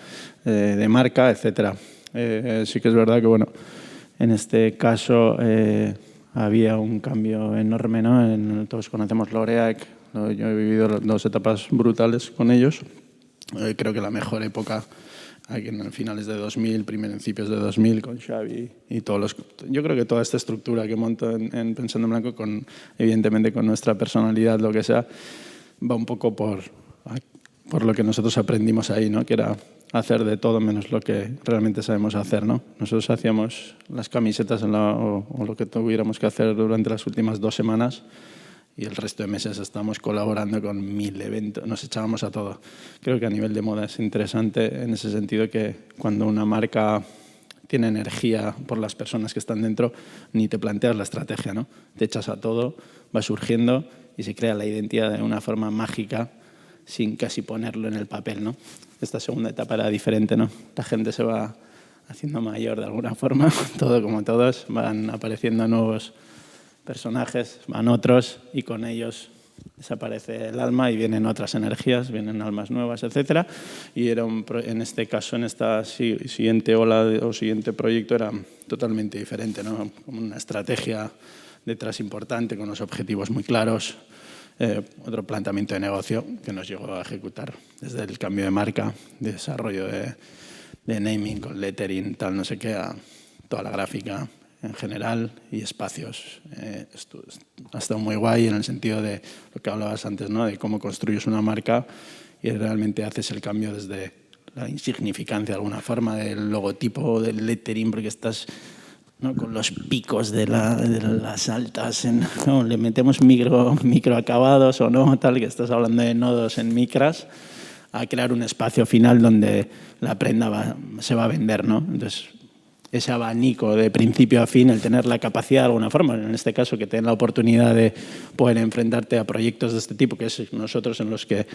de marca, etc. Sí que es verdad que, bueno, en este caso había un cambio enorme, ¿no? Todos conocemos L'Oréal, yo he vivido 2 etapas brutales con ellos. Creo que la mejor época aquí en finales de 2000, principios de 2000, con Xavi y todos los... Yo creo que toda esta estructura que monto en Pensando en Blanco, evidentemente con nuestra personalidad, lo que sea, va un poco por lo que nosotros aprendimos ahí, ¿no? Que era hacer de todo menos lo que realmente sabemos hacer, ¿no? Nosotros hacíamos las camisetas o lo que tuviéramos que hacer durante las últimas 2 semanas, y el resto de meses estamos colaborando con 1000 eventos, nos echábamos a todo. Creo que a nivel de moda es interesante en ese sentido, que cuando una marca tiene energía por las personas que están dentro, ni te planteas la estrategia, ¿no? Te echas a todo, va surgiendo y se crea la identidad de una forma mágica sin casi ponerlo en el papel, ¿no? Esta segunda etapa era diferente, ¿no? La gente se va haciendo mayor de alguna forma, todo como todos, van apareciendo nuevos personajes, van otros y con ellos desaparece el alma y vienen otras energías, vienen almas nuevas, etc. Y era en este caso, en esta siguiente ola o siguiente proyecto, era totalmente diferente, ¿no? Como una estrategia detrás importante, con unos objetivos muy claros, otro planteamiento de negocio que nos llegó a ejecutar desde el cambio de marca, de desarrollo de naming, con lettering, tal, no sé qué, a toda la gráfica en general y espacios. Ha estado muy guay en el sentido de lo que hablabas antes, ¿no? De cómo construyes una marca y realmente haces el cambio desde la insignificancia, de alguna forma, del logotipo, del lettering, porque estás, ¿no? Con los picos de las altas, ¿no? Le metemos microacabados o no, tal, que estás hablando de nodos en micras, a crear un espacio final donde la prenda se va a vender, ¿no? Entonces, ese abanico de principio a fin, el tener la capacidad de alguna forma, en este caso que tengan la oportunidad de poder enfrentarte a proyectos de este tipo, que es nosotros en los que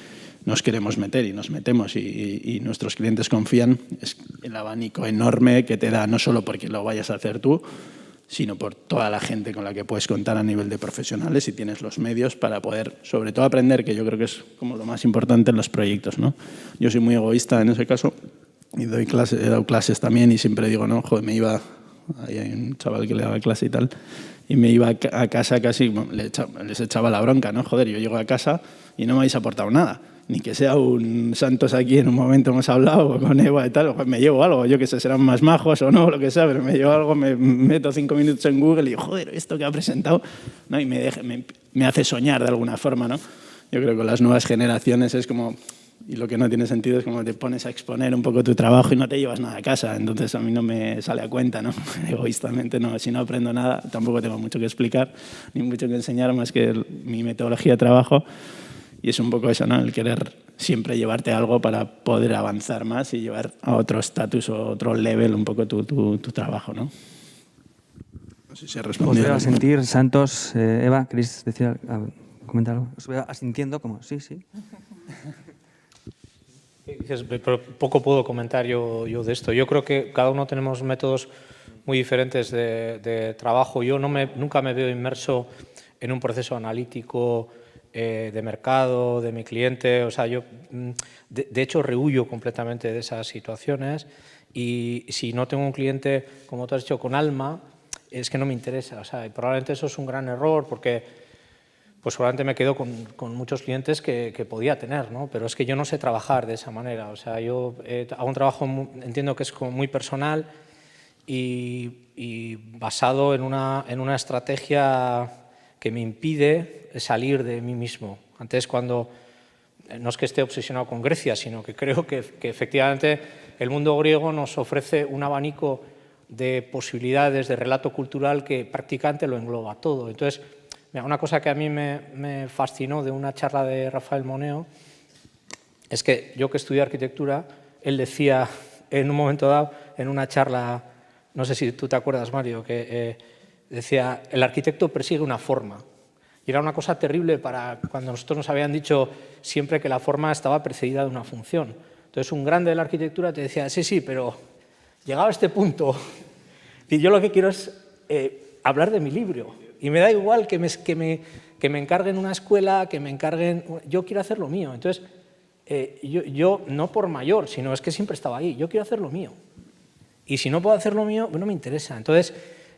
nos queremos meter y nos metemos y nuestros clientes confían, es el abanico enorme que te da, no solo porque lo vayas a hacer tú, sino por toda la gente con la que puedes contar a nivel de profesionales y tienes los medios para poder, sobre todo, aprender, que yo creo que es como lo más importante en los proyectos, ¿no? Yo soy muy egoísta en ese caso y he dado clases también y siempre digo, no, joder, me iba, ahí hay un chaval que le daba clase y tal, y me iba a casa casi, bueno, les echaba la bronca, ¿no? Joder, yo llego a casa y no me habéis aportado nada. Ni que sea un Santos aquí en un momento hemos hablado con Eva y tal, pues me llevo algo, yo que sé, serán más majos o no, lo que sea, pero me llevo algo, me meto 5 minutos en Google y digo, joder, esto que ha presentado, ¿no? Y me hace soñar de alguna forma, ¿no? Yo creo que con las nuevas generaciones es como, y lo que no tiene sentido es como te pones a exponer un poco tu trabajo y no te llevas nada a casa, entonces a mí no me sale a cuenta, ¿no? Egoístamente no, si no aprendo nada, tampoco tengo mucho que explicar, ni mucho que enseñar más que mi metodología de trabajo. Y es un poco eso, ¿no? El querer siempre llevarte algo para poder avanzar más y llevar a otro estatus o otro level un poco tu trabajo, ¿no? No sé si he respondido. Os veo a sentir, Santos, Eva, ¿queréis decir, comentar algo? Os veo asintiendo como, sí, sí. Pero poco puedo comentar yo de esto. Yo creo que cada uno tenemos métodos muy diferentes de trabajo. Yo nunca me veo inmerso en un proceso analítico de mercado, de mi cliente. O sea, yo de hecho rehuyo completamente de esas situaciones y si no tengo un cliente, como tú has dicho, con alma, es que no me interesa. O sea, y probablemente eso es un gran error porque pues seguramente me quedo con muchos clientes que podía tener, ¿no? Pero es que yo no sé trabajar de esa manera. O sea, yo hago un trabajo, entiendo que es como muy personal y basado en una estrategia que me impide salir de mí mismo. Antes, cuando no es que esté obsesionado con Grecia, sino que creo que efectivamente el mundo griego nos ofrece un abanico de posibilidades de relato cultural que prácticamente lo engloba todo. Entonces, mira, una cosa que a mí me fascinó de una charla de Rafael Moneo es que yo que estudié arquitectura, él decía en un momento dado, en una charla, no sé si tú te acuerdas, Mario, que decía, el arquitecto persigue una forma. Y era una cosa terrible para cuando nosotros nos habían dicho siempre que la forma estaba precedida de una función. Entonces, un grande de la arquitectura te decía, sí, sí, pero llegado a este punto, y yo lo que quiero es hablar de mi libro. Y me da igual que me encarguen una escuela, que me encarguen... Yo quiero hacer lo mío. Entonces, yo no por mayor, sino es que siempre estaba ahí. Yo quiero hacer lo mío. Y si no puedo hacer lo mío, pues no me interesa. Entonces,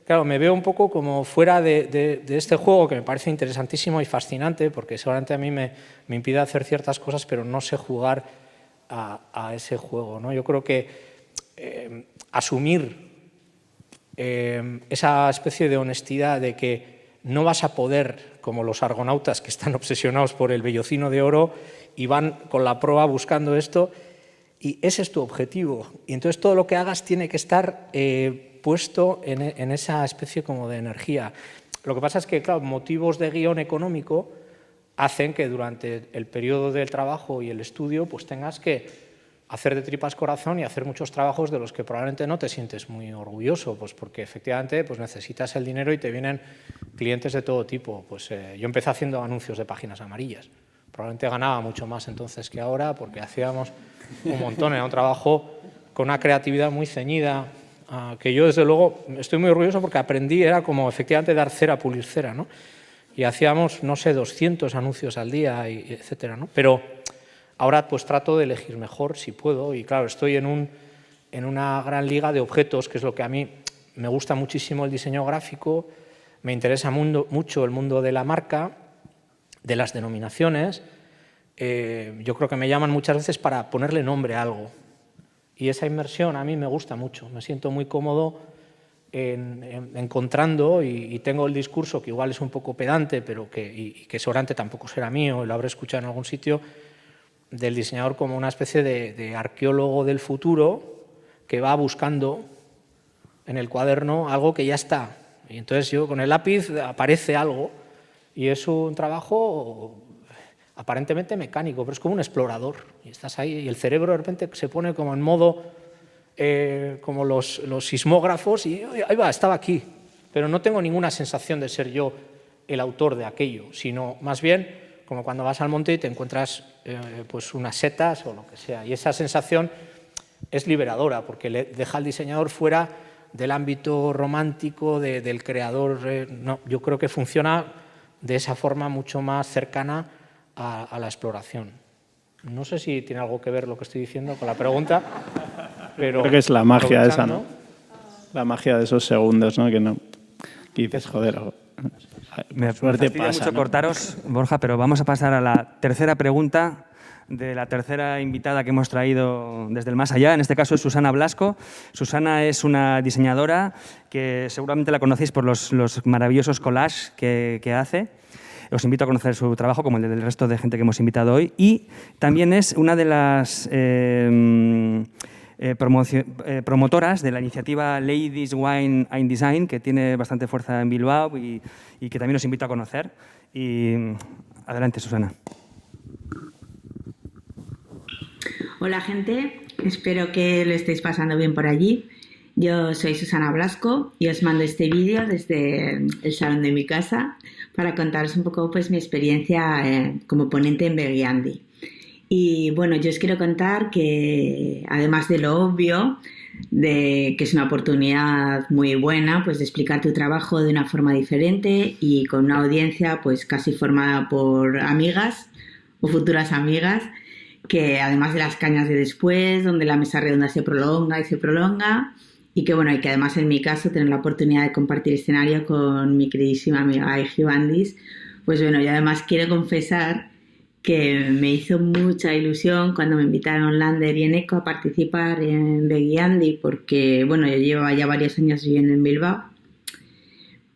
claro, me veo un poco como fuera de este juego que me parece interesantísimo y fascinante, porque seguramente a mí me impide hacer ciertas cosas, pero no sé jugar a ese juego, ¿no? Yo creo que asumir esa especie de honestidad de que no vas a poder, como los argonautas que están obsesionados por el vellocino de oro y van con la proa buscando esto, y ese es tu objetivo. Y entonces todo lo que hagas tiene que estar puesto en esa especie como de energía. Lo que pasa es que, claro, motivos de guión económico hacen que durante el periodo del trabajo y el estudio pues tengas que hacer de tripas corazón y hacer muchos trabajos de los que probablemente no te sientes muy orgulloso, pues porque efectivamente pues necesitas el dinero y te vienen clientes de todo tipo. Pues yo empecé haciendo anuncios de páginas amarillas. Probablemente ganaba mucho más entonces que ahora porque hacíamos un montón. Era un trabajo con una creatividad muy ceñida, que yo desde luego estoy muy orgulloso porque aprendí, era como efectivamente dar cera, pulir cera, ¿no? Y hacíamos, no sé, 200 anuncios al día, etcétera, ¿no? Pero ahora pues trato de elegir mejor si puedo y claro, estoy en una gran liga de objetos, que es lo que a mí me gusta muchísimo el diseño gráfico, me interesa mucho el mundo de la marca, de las denominaciones. Yo creo que me llaman muchas veces para ponerle nombre a algo y esa inmersión a mí me gusta mucho, me siento muy cómodo encontrando y tengo el discurso que igual es un poco pedante, pero que seguramente tampoco será mío, lo habré escuchado en algún sitio, del diseñador como una especie de arqueólogo del futuro que va buscando en el cuaderno algo que ya está. Y entonces yo con el lápiz aparece algo y es un trabajo aparentemente mecánico, pero es como un explorador. Y estás ahí y el cerebro de repente se pone como en modo como los sismógrafos y ahí va, estaba aquí. Pero no tengo ninguna sensación de ser yo el autor de aquello, sino más bien como cuando vas al monte y te encuentras pues unas setas o lo que sea. Y esa sensación es liberadora porque le deja al diseñador fuera del ámbito romántico, del creador. No, yo creo que funciona de esa forma mucho más cercana a la exploración. No sé si tiene algo que ver lo que estoy diciendo con la pregunta, pero... Creo que es la magia esa, ¿no? La magia de esos segundos, ¿no? Que dices, joder, me suerte fastidia pasa, mucho ¿no? cortaros, Borja, pero vamos a pasar a la tercera pregunta de la tercera invitada que hemos traído desde el más allá. En este caso es Susana Blasco. Susana es una diseñadora que seguramente la conocéis por los maravillosos collages que hace. Os invito a conocer su trabajo, como el del resto de gente que hemos invitado hoy. Y también es una de las promotoras de la iniciativa Ladies Wine and Design, que tiene bastante fuerza en Bilbao y que también os invito a conocer. Y adelante, Susana. Hola, gente. Espero que lo estéis pasando bien por allí. Yo soy Susana Blasco y os mando este vídeo desde el salón de mi casa para contaros un poco pues, mi experiencia como ponente en Begiandi. Y bueno, yo os quiero contar que, además de lo obvio, de que es una oportunidad muy buena pues, de explicar tu trabajo de una forma diferente y con una audiencia pues, casi formada por amigas o futuras amigas, que además de las cañas de después, donde la mesa redonda se prolonga y se prolonga, y que bueno, y que además en mi caso tener la oportunidad de compartir escenario con mi queridísima amiga Aigi Bandis, pues bueno, yo además quiero confesar que me hizo mucha ilusión cuando me invitaron Lander y Eneco a participar en Begiandi, porque bueno, yo llevaba ya varios años viviendo en Bilbao,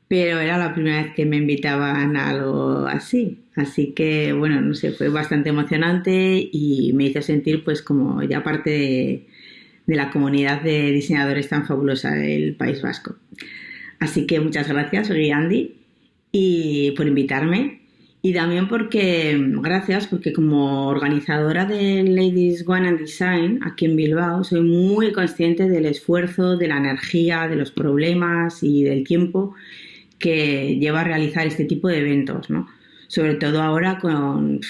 pero era la primera vez que me invitaban a algo así. Así que, bueno, no sé, fue bastante emocionante y me hizo sentir pues como ya parte de la comunidad de diseñadores tan fabulosa del País Vasco. Así que muchas gracias, Begiandi, y por invitarme. Y también gracias porque como organizadora de Ladies Wine and Design aquí en Bilbao soy muy consciente del esfuerzo, de la energía, de los problemas y del tiempo que lleva a realizar este tipo de eventos, ¿no? Sobre todo ahora con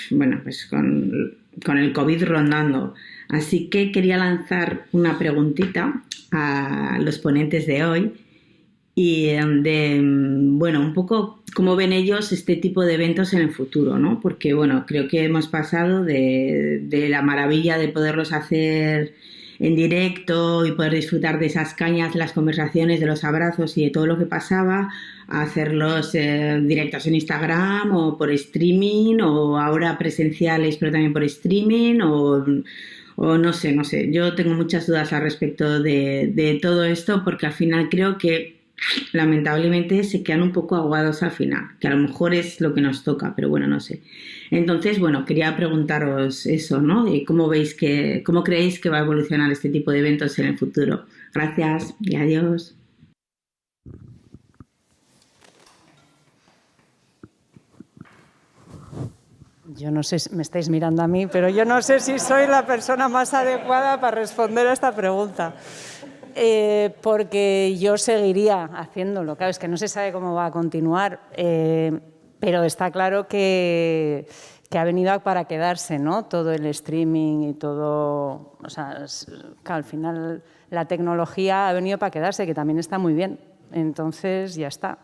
el COVID rondando. Así que quería lanzar una preguntita a los ponentes de hoy y un poco cómo ven ellos este tipo de eventos en el futuro, ¿no? Porque, bueno, creo que hemos pasado de la maravilla de poderlos hacer en directo y poder disfrutar de esas cañas, de las conversaciones, de los abrazos y de todo lo que pasaba, a hacerlos directos en Instagram o por streaming o ahora presenciales pero también por streaming o no sé. Yo tengo muchas dudas al respecto de todo esto porque al final creo que lamentablemente se quedan un poco aguados al final, que a lo mejor es lo que nos toca, pero bueno, no sé. Entonces, bueno, quería preguntaros eso, ¿no? De cómo creéis que va a evolucionar este tipo de eventos en el futuro. Gracias y adiós. Yo no sé, me estáis mirando a mí, pero yo no sé si soy la persona más adecuada para responder a esta pregunta. Porque yo seguiría haciéndolo. Claro, es que no se sabe cómo va a continuar, pero está claro que ha venido para quedarse, ¿no? Todo el streaming y todo... O sea, claro, al final la tecnología ha venido para quedarse, que también está muy bien. Entonces, ya está.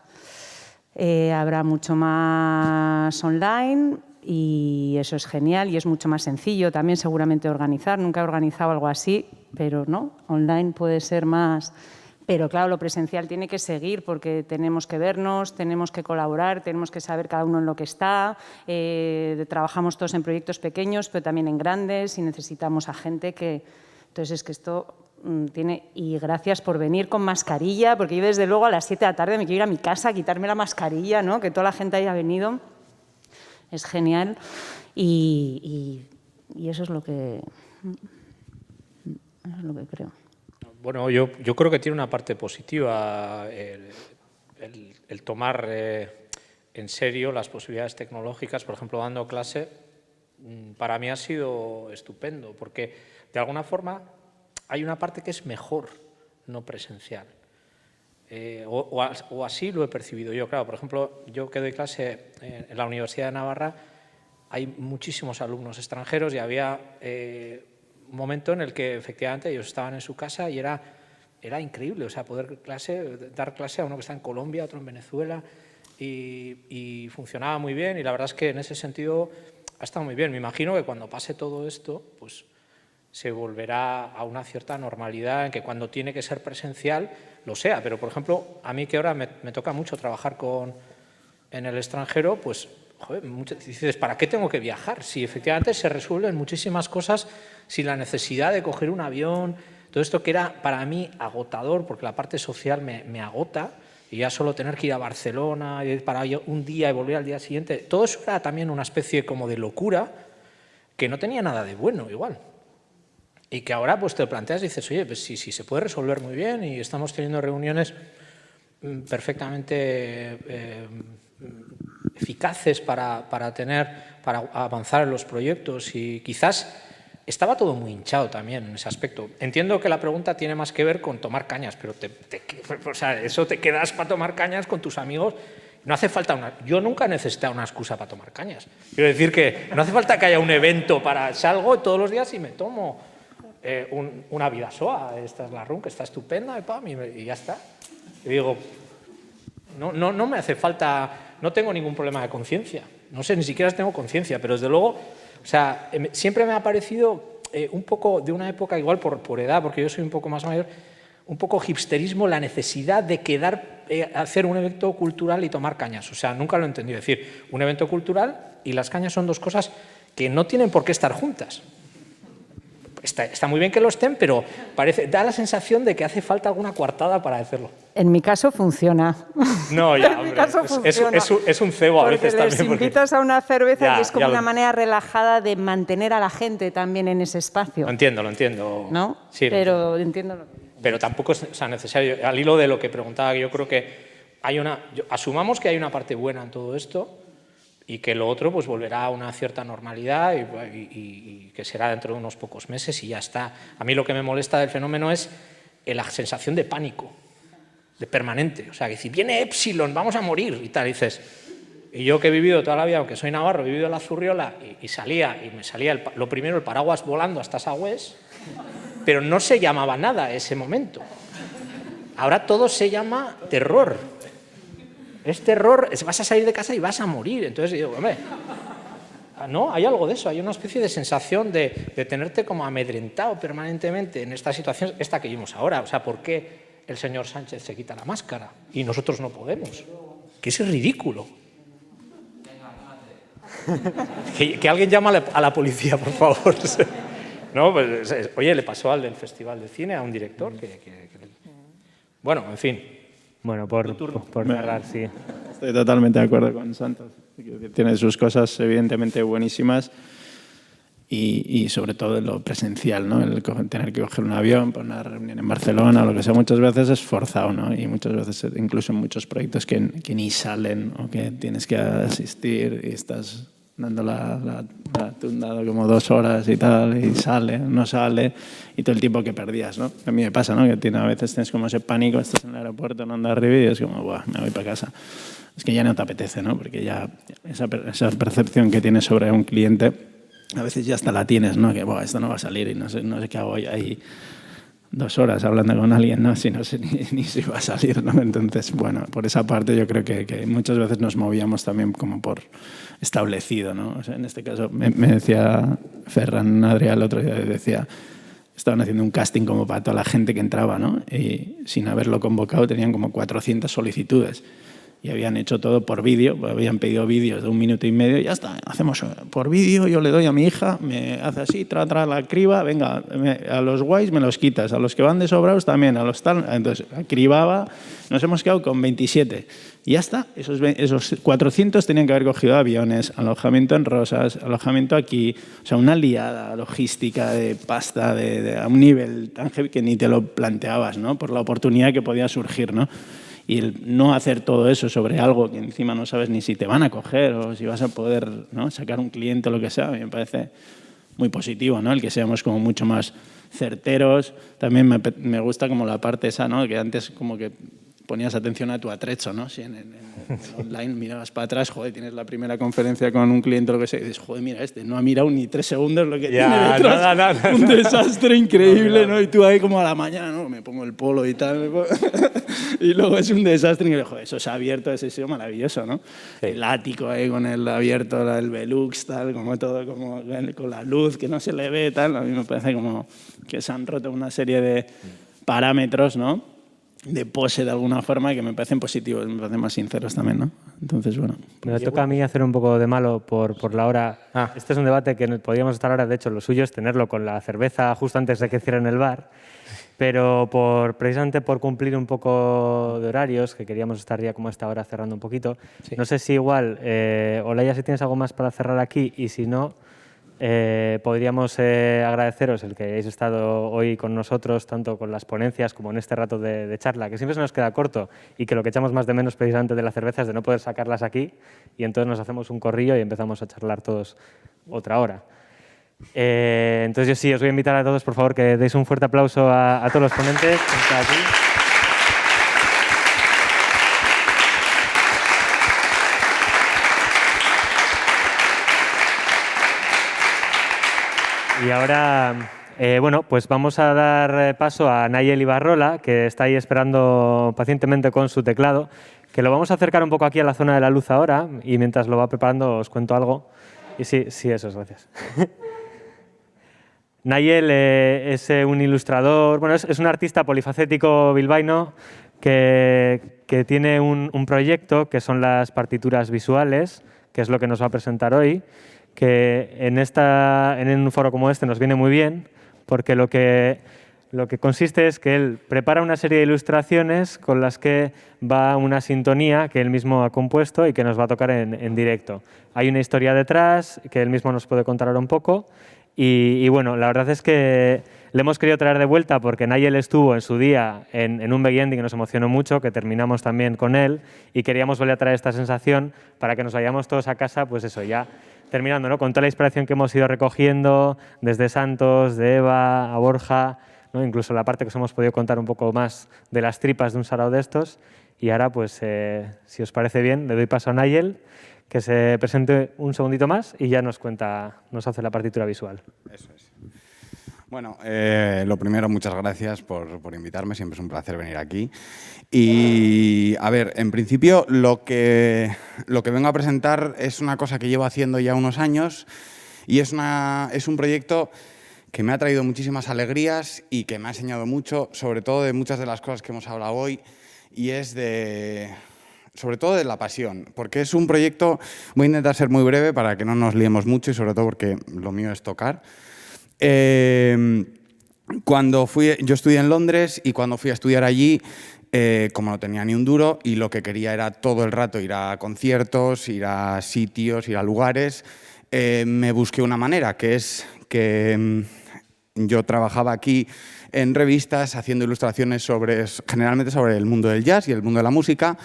Habrá mucho más online y eso es genial y es mucho más sencillo también seguramente organizar. Nunca he organizado algo así, pero no, online puede ser más. Pero claro, lo presencial tiene que seguir porque tenemos que vernos, tenemos que colaborar, tenemos que saber cada uno en lo que está. Trabajamos todos en proyectos pequeños, pero también en grandes y necesitamos a gente que... Entonces es que esto tiene... Y gracias por venir con mascarilla, porque yo desde luego a las 7 de la tarde me quiero ir a mi casa a quitarme la mascarilla, ¿no? Que toda la gente haya venido. Es genial y eso es lo que creo. Bueno, yo creo que tiene una parte positiva el tomar en serio las posibilidades tecnológicas. Por ejemplo, dando clase, para mí ha sido estupendo, porque de alguna forma hay una parte que es mejor no presencial. O así lo he percibido yo. Claro, por ejemplo, yo que doy clase en la Universidad de Navarra, hay muchísimos alumnos extranjeros y había un momento en el que efectivamente ellos estaban en su casa y era increíble, o sea, poder dar clase a uno que está en Colombia, otro en Venezuela, y funcionaba muy bien, y la verdad es que en ese sentido ha estado muy bien. Me imagino que cuando pase todo esto, pues se volverá a una cierta normalidad en que cuando tiene que ser presencial lo sea, pero por ejemplo, a mí que ahora me toca mucho trabajar en el extranjero, pues joder, dices, ¿para qué tengo que viajar? Si efectivamente se resuelven muchísimas cosas sin la necesidad de coger un avión, todo esto que era para mí agotador, porque la parte social me agota, y ya solo tener que ir a Barcelona y para un día y volver al día siguiente, todo eso era también una especie como de locura que no tenía nada de bueno igual. Y que ahora pues te planteas y dices, oye, pues sí, se puede resolver muy bien y estamos teniendo reuniones perfectamente eficaces para avanzar en los proyectos, y quizás estaba todo muy hinchado también en ese aspecto. Entiendo que la pregunta tiene más que ver con tomar cañas, pero o sea, eso te quedas para tomar cañas con tus amigos. No hace falta yo nunca he necesitado una excusa para tomar cañas. Quiero decir que no hace falta que haya un evento para salgo todos los días y me tomo una Vidasoa, esta es la RUN, que está estupenda, y ya está. Y digo, no me hace falta, no tengo ningún problema de conciencia, no sé, ni siquiera tengo conciencia, pero desde luego, o sea, siempre me ha parecido un poco de una época, igual por edad, porque yo soy un poco más mayor, un poco hipsterismo, la necesidad de hacer un evento cultural y tomar cañas. O sea, nunca lo he entendido. Es decir, un evento cultural y las cañas son dos cosas que no tienen por qué estar juntas. Está muy bien que lo estén, pero da la sensación de que hace falta alguna coartada para hacerlo. En mi caso funciona. No, ya, hombre, es un cebo a veces también. Les invitas a una cerveza y es como una manera relajada de mantener a la gente también en ese espacio. Lo entiendo. ¿No? Sí, pero entiendo lo que... Pero tampoco es necesario. Al hilo de lo que preguntaba, yo creo que asumamos que hay una parte buena en todo esto y que lo otro pues volverá a una cierta normalidad y que será dentro de unos pocos meses y ya está. A mí lo que me molesta del fenómeno es la sensación de pánico, de permanente. O sea, que si viene Epsilon, vamos a morir y tal, dices. Y yo que he vivido toda la vida, aunque soy navarro, he vivido en la Zurriola y me salía lo primero el paraguas volando hasta Sagüés, pero no se llamaba nada ese momento. Ahora todo se llama terror. Es terror, vas a salir de casa y vas a morir. Entonces digo, hombre, no, hay algo de eso, hay una especie de sensación de tenerte como amedrentado permanentemente en esta situación, esta que vivimos ahora. O sea, ¿por qué el señor Sánchez se quita la máscara y nosotros no podemos? Que es ridículo. Que alguien llame a la policía, por favor. No, pues, oye, le pasó al del Festival de Cine a un director bueno, en fin. Bueno, por cerrar, sí. Estoy totalmente de acuerdo con Santos. Tiene sus cosas evidentemente buenísimas y sobre todo en lo presencial, ¿no? El tener que coger un avión para una reunión en Barcelona o lo que sea, muchas veces es forzado, ¿no? Y muchas veces, incluso en muchos proyectos que ni salen o que tienes que asistir y estás dando la tunda como 2 horas y tal, y no sale, y todo el tiempo que perdías, ¿no? A mí me pasa, ¿no? Que a veces tienes como ese pánico, estás en el aeropuerto, en Hondarribia, y es como, buah, me voy para casa. Es que ya no te apetece, ¿no? Porque ya esa percepción que tienes sobre un cliente, a veces ya hasta la tienes, ¿no? Que, buah, esto no va a salir y no sé qué hago ahí 2 horas hablando con alguien, ¿no? Si no sé ni si va a salir, ¿no? Entonces, bueno, por esa parte yo creo que muchas veces nos movíamos también como por establecido, ¿no? O sea, en este caso me decía Ferran Adrià el otro día, decía, estaban haciendo un casting como para toda la gente que entraba, ¿no? Y sin haberlo convocado tenían como 400 solicitudes. Y habían hecho todo por vídeo, habían pedido vídeos de 1 minuto y medio, y ya está, hacemos por vídeo, yo le doy a mi hija, me hace así, la criba, venga, a los guays me los quitas, a los que van de sobrados también, a los tal, entonces cribaba, nos hemos quedado con 27. Y ya está, esos 400 tenían que haber cogido aviones, alojamiento en Rosas, alojamiento aquí, o sea, una liada logística de pasta a un nivel tan heavy que ni te lo planteabas, ¿no? Por la oportunidad que podía surgir, ¿no? Y el no hacer todo eso sobre algo que encima no sabes ni si te van a coger o si vas a poder, ¿no? Sacar un cliente o lo que sea, a mí me parece muy positivo, ¿no? El que seamos como mucho más certeros. También me gusta como la parte esa, ¿no? Que antes como que ponías atención a tu atrecho, ¿no? Si en online mirabas para atrás, joder, tienes la primera conferencia con un cliente o lo que sea, y dices, joder, mira no ha mirado ni 3 segundos lo que tiene detrás. Nada. Un desastre increíble, ¿no? Y tú ahí como a la mañana, ¿no? Me pongo el polo y tal. Y luego es un desastre increíble. Joder, eso se ha abierto, ese ha sido maravilloso, ¿no? Sí. El ático ahí con el abierto, el Velux, tal, como todo, como con la luz que no se le ve, tal. A mí me parece como que se han roto una serie de parámetros, ¿no? De pose de alguna forma que me parecen positivos, me parecen más sinceros también, ¿no? Entonces, bueno. Me toca a mí hacer un poco de malo por la hora. Este es un debate que podríamos estar ahora, de hecho, lo suyo es tenerlo con la cerveza justo antes de que cierren el bar, pero precisamente por cumplir un poco de horarios, que queríamos estar ya como a esta hora cerrando un poquito, sí. No sé si igual, Olaya, si tienes algo más para cerrar aquí, y si no, podríamos agradeceros el que hayáis estado hoy con nosotros, tanto con las ponencias como en este rato de charla, que siempre se nos queda corto y que lo que echamos más de menos precisamente de la cerveza es de no poder sacarlas aquí, y entonces nos hacemos un corrillo y empezamos a charlar todos otra hora. Entonces yo sí, os voy a invitar a todos, por favor, que deis un fuerte aplauso a todos los ponentes que están aquí. Y ahora, bueno, pues vamos a dar paso a Nayel Ibarrola, que está ahí esperando pacientemente con su teclado, que lo vamos a acercar un poco aquí a la zona de la luz ahora, y mientras lo va preparando os cuento algo. Y sí, eso es, gracias. Nayel es un ilustrador, bueno, es un artista polifacético bilbaíno que tiene un proyecto que son las partituras visuales, que es lo que nos va a presentar hoy, que en un foro como este nos viene muy bien, porque lo que consiste es que él prepara una serie de ilustraciones con las que va una sintonía que él mismo ha compuesto y que nos va a tocar en directo. Hay una historia detrás que él mismo nos puede contar ahora un poco, y bueno, la verdad es que le hemos querido traer de vuelta porque Nayel estuvo en su día en un Begiendi que nos emocionó mucho, que terminamos también con él, y queríamos volver a traer esta sensación para que nos vayamos todos a casa, pues eso, ya terminando, ¿no? Con toda la inspiración que hemos ido recogiendo desde Santos, de Eva, a Borja, ¿no? Incluso la parte que os hemos podido contar un poco más de las tripas de un sarao de estos. Y ahora, pues, si os parece bien, le doy paso a Nayel, que se presente un segundito más y ya nos hace la partitura visual. Eso es. Bueno, lo primero, muchas gracias por invitarme, siempre es un placer venir aquí. Y, a ver, en principio lo que vengo a presentar es una cosa que llevo haciendo ya unos años, y es un proyecto que me ha traído muchísimas alegrías y que me ha enseñado mucho, sobre todo de muchas de las cosas que hemos hablado hoy, y es sobre todo de la pasión, porque es un proyecto, voy a intentar ser muy breve para que no nos liemos mucho y sobre todo porque lo mío es tocar. Yo estudié en Londres, y cuando fui a estudiar allí, como no tenía ni un duro y lo que quería era todo el rato ir a conciertos, ir a sitios, ir a lugares, me busqué una manera, que es que yo trabajaba aquí en revistas haciendo ilustraciones generalmente sobre el mundo del jazz y el mundo de la música,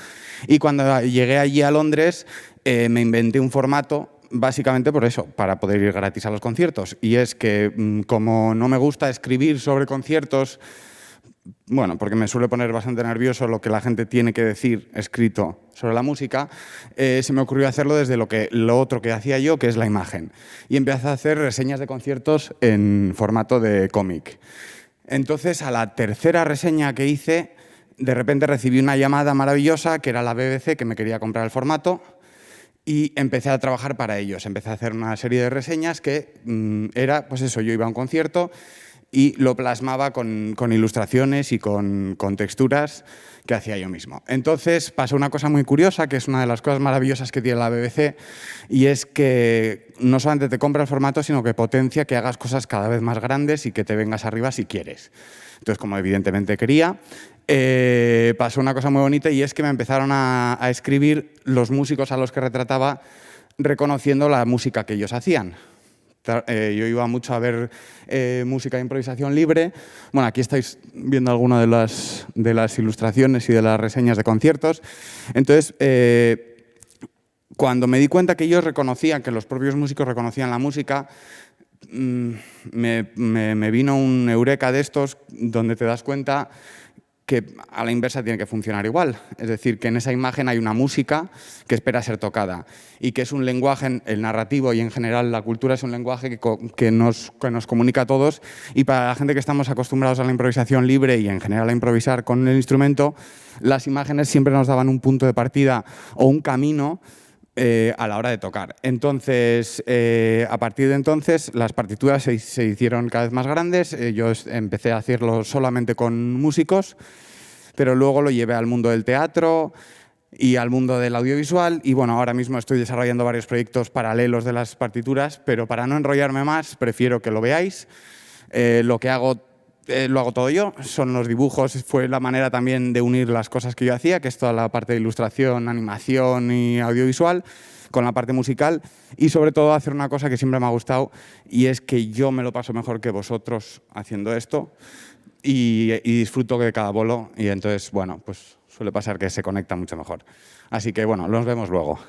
y cuando llegué allí a Londres me inventé un formato básicamente por eso, para poder ir gratis a los conciertos. Y es que, como no me gusta escribir sobre conciertos, bueno, porque me suele poner bastante nervioso lo que la gente tiene que decir escrito sobre la música, se me ocurrió hacerlo desde lo otro que hacía yo, que es la imagen. Y empecé a hacer reseñas de conciertos en formato de cómic. Entonces, a la tercera reseña que hice, de repente recibí una llamada maravillosa, que era la BBC, que me quería comprar el formato, y empecé a trabajar para ellos. Empecé a hacer una serie de reseñas que era, pues eso, yo iba a un concierto y lo plasmaba con ilustraciones y con texturas que hacía yo mismo. Entonces pasó una cosa muy curiosa, que es una de las cosas maravillosas que tiene la BBC, y es que no solamente te compra el formato, sino que potencia que hagas cosas cada vez más grandes y que te vengas arriba si quieres. Entonces, como evidentemente quería, pasó una cosa muy bonita, y es que me empezaron a escribir los músicos a los que retrataba, reconociendo la música que ellos hacían. Yo iba mucho a ver música de improvisación libre. Bueno, aquí estáis viendo algunas de las ilustraciones y de las reseñas de conciertos. Entonces, cuando me di cuenta que ellos reconocían, que los propios músicos reconocían la música, me vino un eureka de estos donde te das cuenta que a la inversa tiene que funcionar igual. Es decir, que en esa imagen hay una música que espera ser tocada y que es un lenguaje, el narrativo y en general la cultura es un lenguaje que nos comunica a todos, y para la gente que estamos acostumbrados a la improvisación libre y en general a improvisar con el instrumento, las imágenes siempre nos daban un punto de partida o un camino a la hora de tocar. Entonces, a partir de entonces, las partituras se hicieron cada vez más grandes. Yo empecé a hacerlo solamente con músicos, pero luego lo llevé al mundo del teatro y al mundo del audiovisual. Y bueno, ahora mismo estoy desarrollando varios proyectos paralelos de las partituras, pero para no enrollarme más, prefiero que lo veáis. Lo que hago lo hago todo yo, son los dibujos, fue la manera también de unir las cosas que yo hacía, que es toda la parte de ilustración, animación y audiovisual, con la parte musical, y sobre todo hacer una cosa que siempre me ha gustado, y es que yo me lo paso mejor que vosotros haciendo esto, y disfruto de cada bolo, y entonces, bueno, pues suele pasar que se conecta mucho mejor. Así que, bueno, nos vemos luego.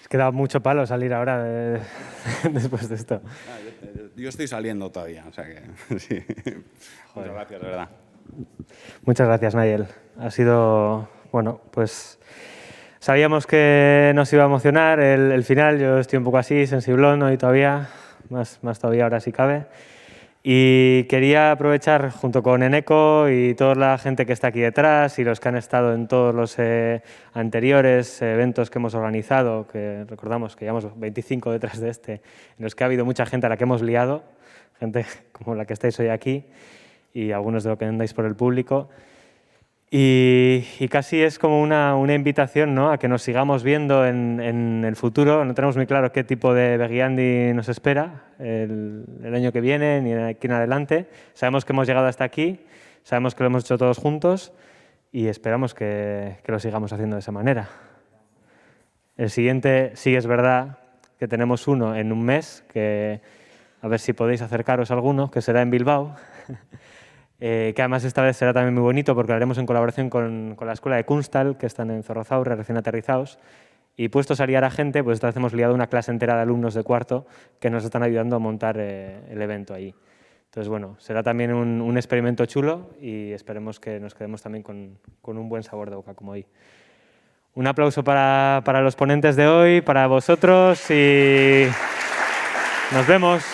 Es que da mucho palo salir ahora después de esto. Yo estoy saliendo todavía, o sea que sí. Muchas gracias, de verdad. Muchas gracias, Nayel. Ha sido, bueno, pues sabíamos que nos iba a emocionar el final. Yo estoy un poco así, sensiblón hoy todavía, más todavía ahora si cabe. Y quería aprovechar, junto con Eneco y toda la gente que está aquí detrás y los que han estado en todos los anteriores eventos que hemos organizado, que recordamos que llevamos 25 detrás de este, en los que ha habido mucha gente a la que hemos liado, gente como la que estáis hoy aquí y algunos de los que andáis por el público. Y casi es como una invitación, ¿no?, a que nos sigamos viendo en el futuro. No tenemos muy claro qué tipo de Begiandi nos espera el año que viene ni aquí en adelante. Sabemos que hemos llegado hasta aquí, sabemos que lo hemos hecho todos juntos y esperamos que lo sigamos haciendo de esa manera. El siguiente sí es verdad que tenemos uno en un mes, que a ver si podéis acercaros a alguno, que será en Bilbao. Que además esta vez será también muy bonito porque lo haremos en colaboración con la escuela de Kunstal, que están en Zorrozaurre, recién aterrizados. Y puestos a liar a gente, pues esta vez hemos liado una clase entera de alumnos de cuarto que nos están ayudando a montar el evento allí. Entonces, bueno, será también un experimento chulo y esperemos que nos quedemos también con un buen sabor de boca como hoy. Un aplauso para los ponentes de hoy, para vosotros y nos vemos.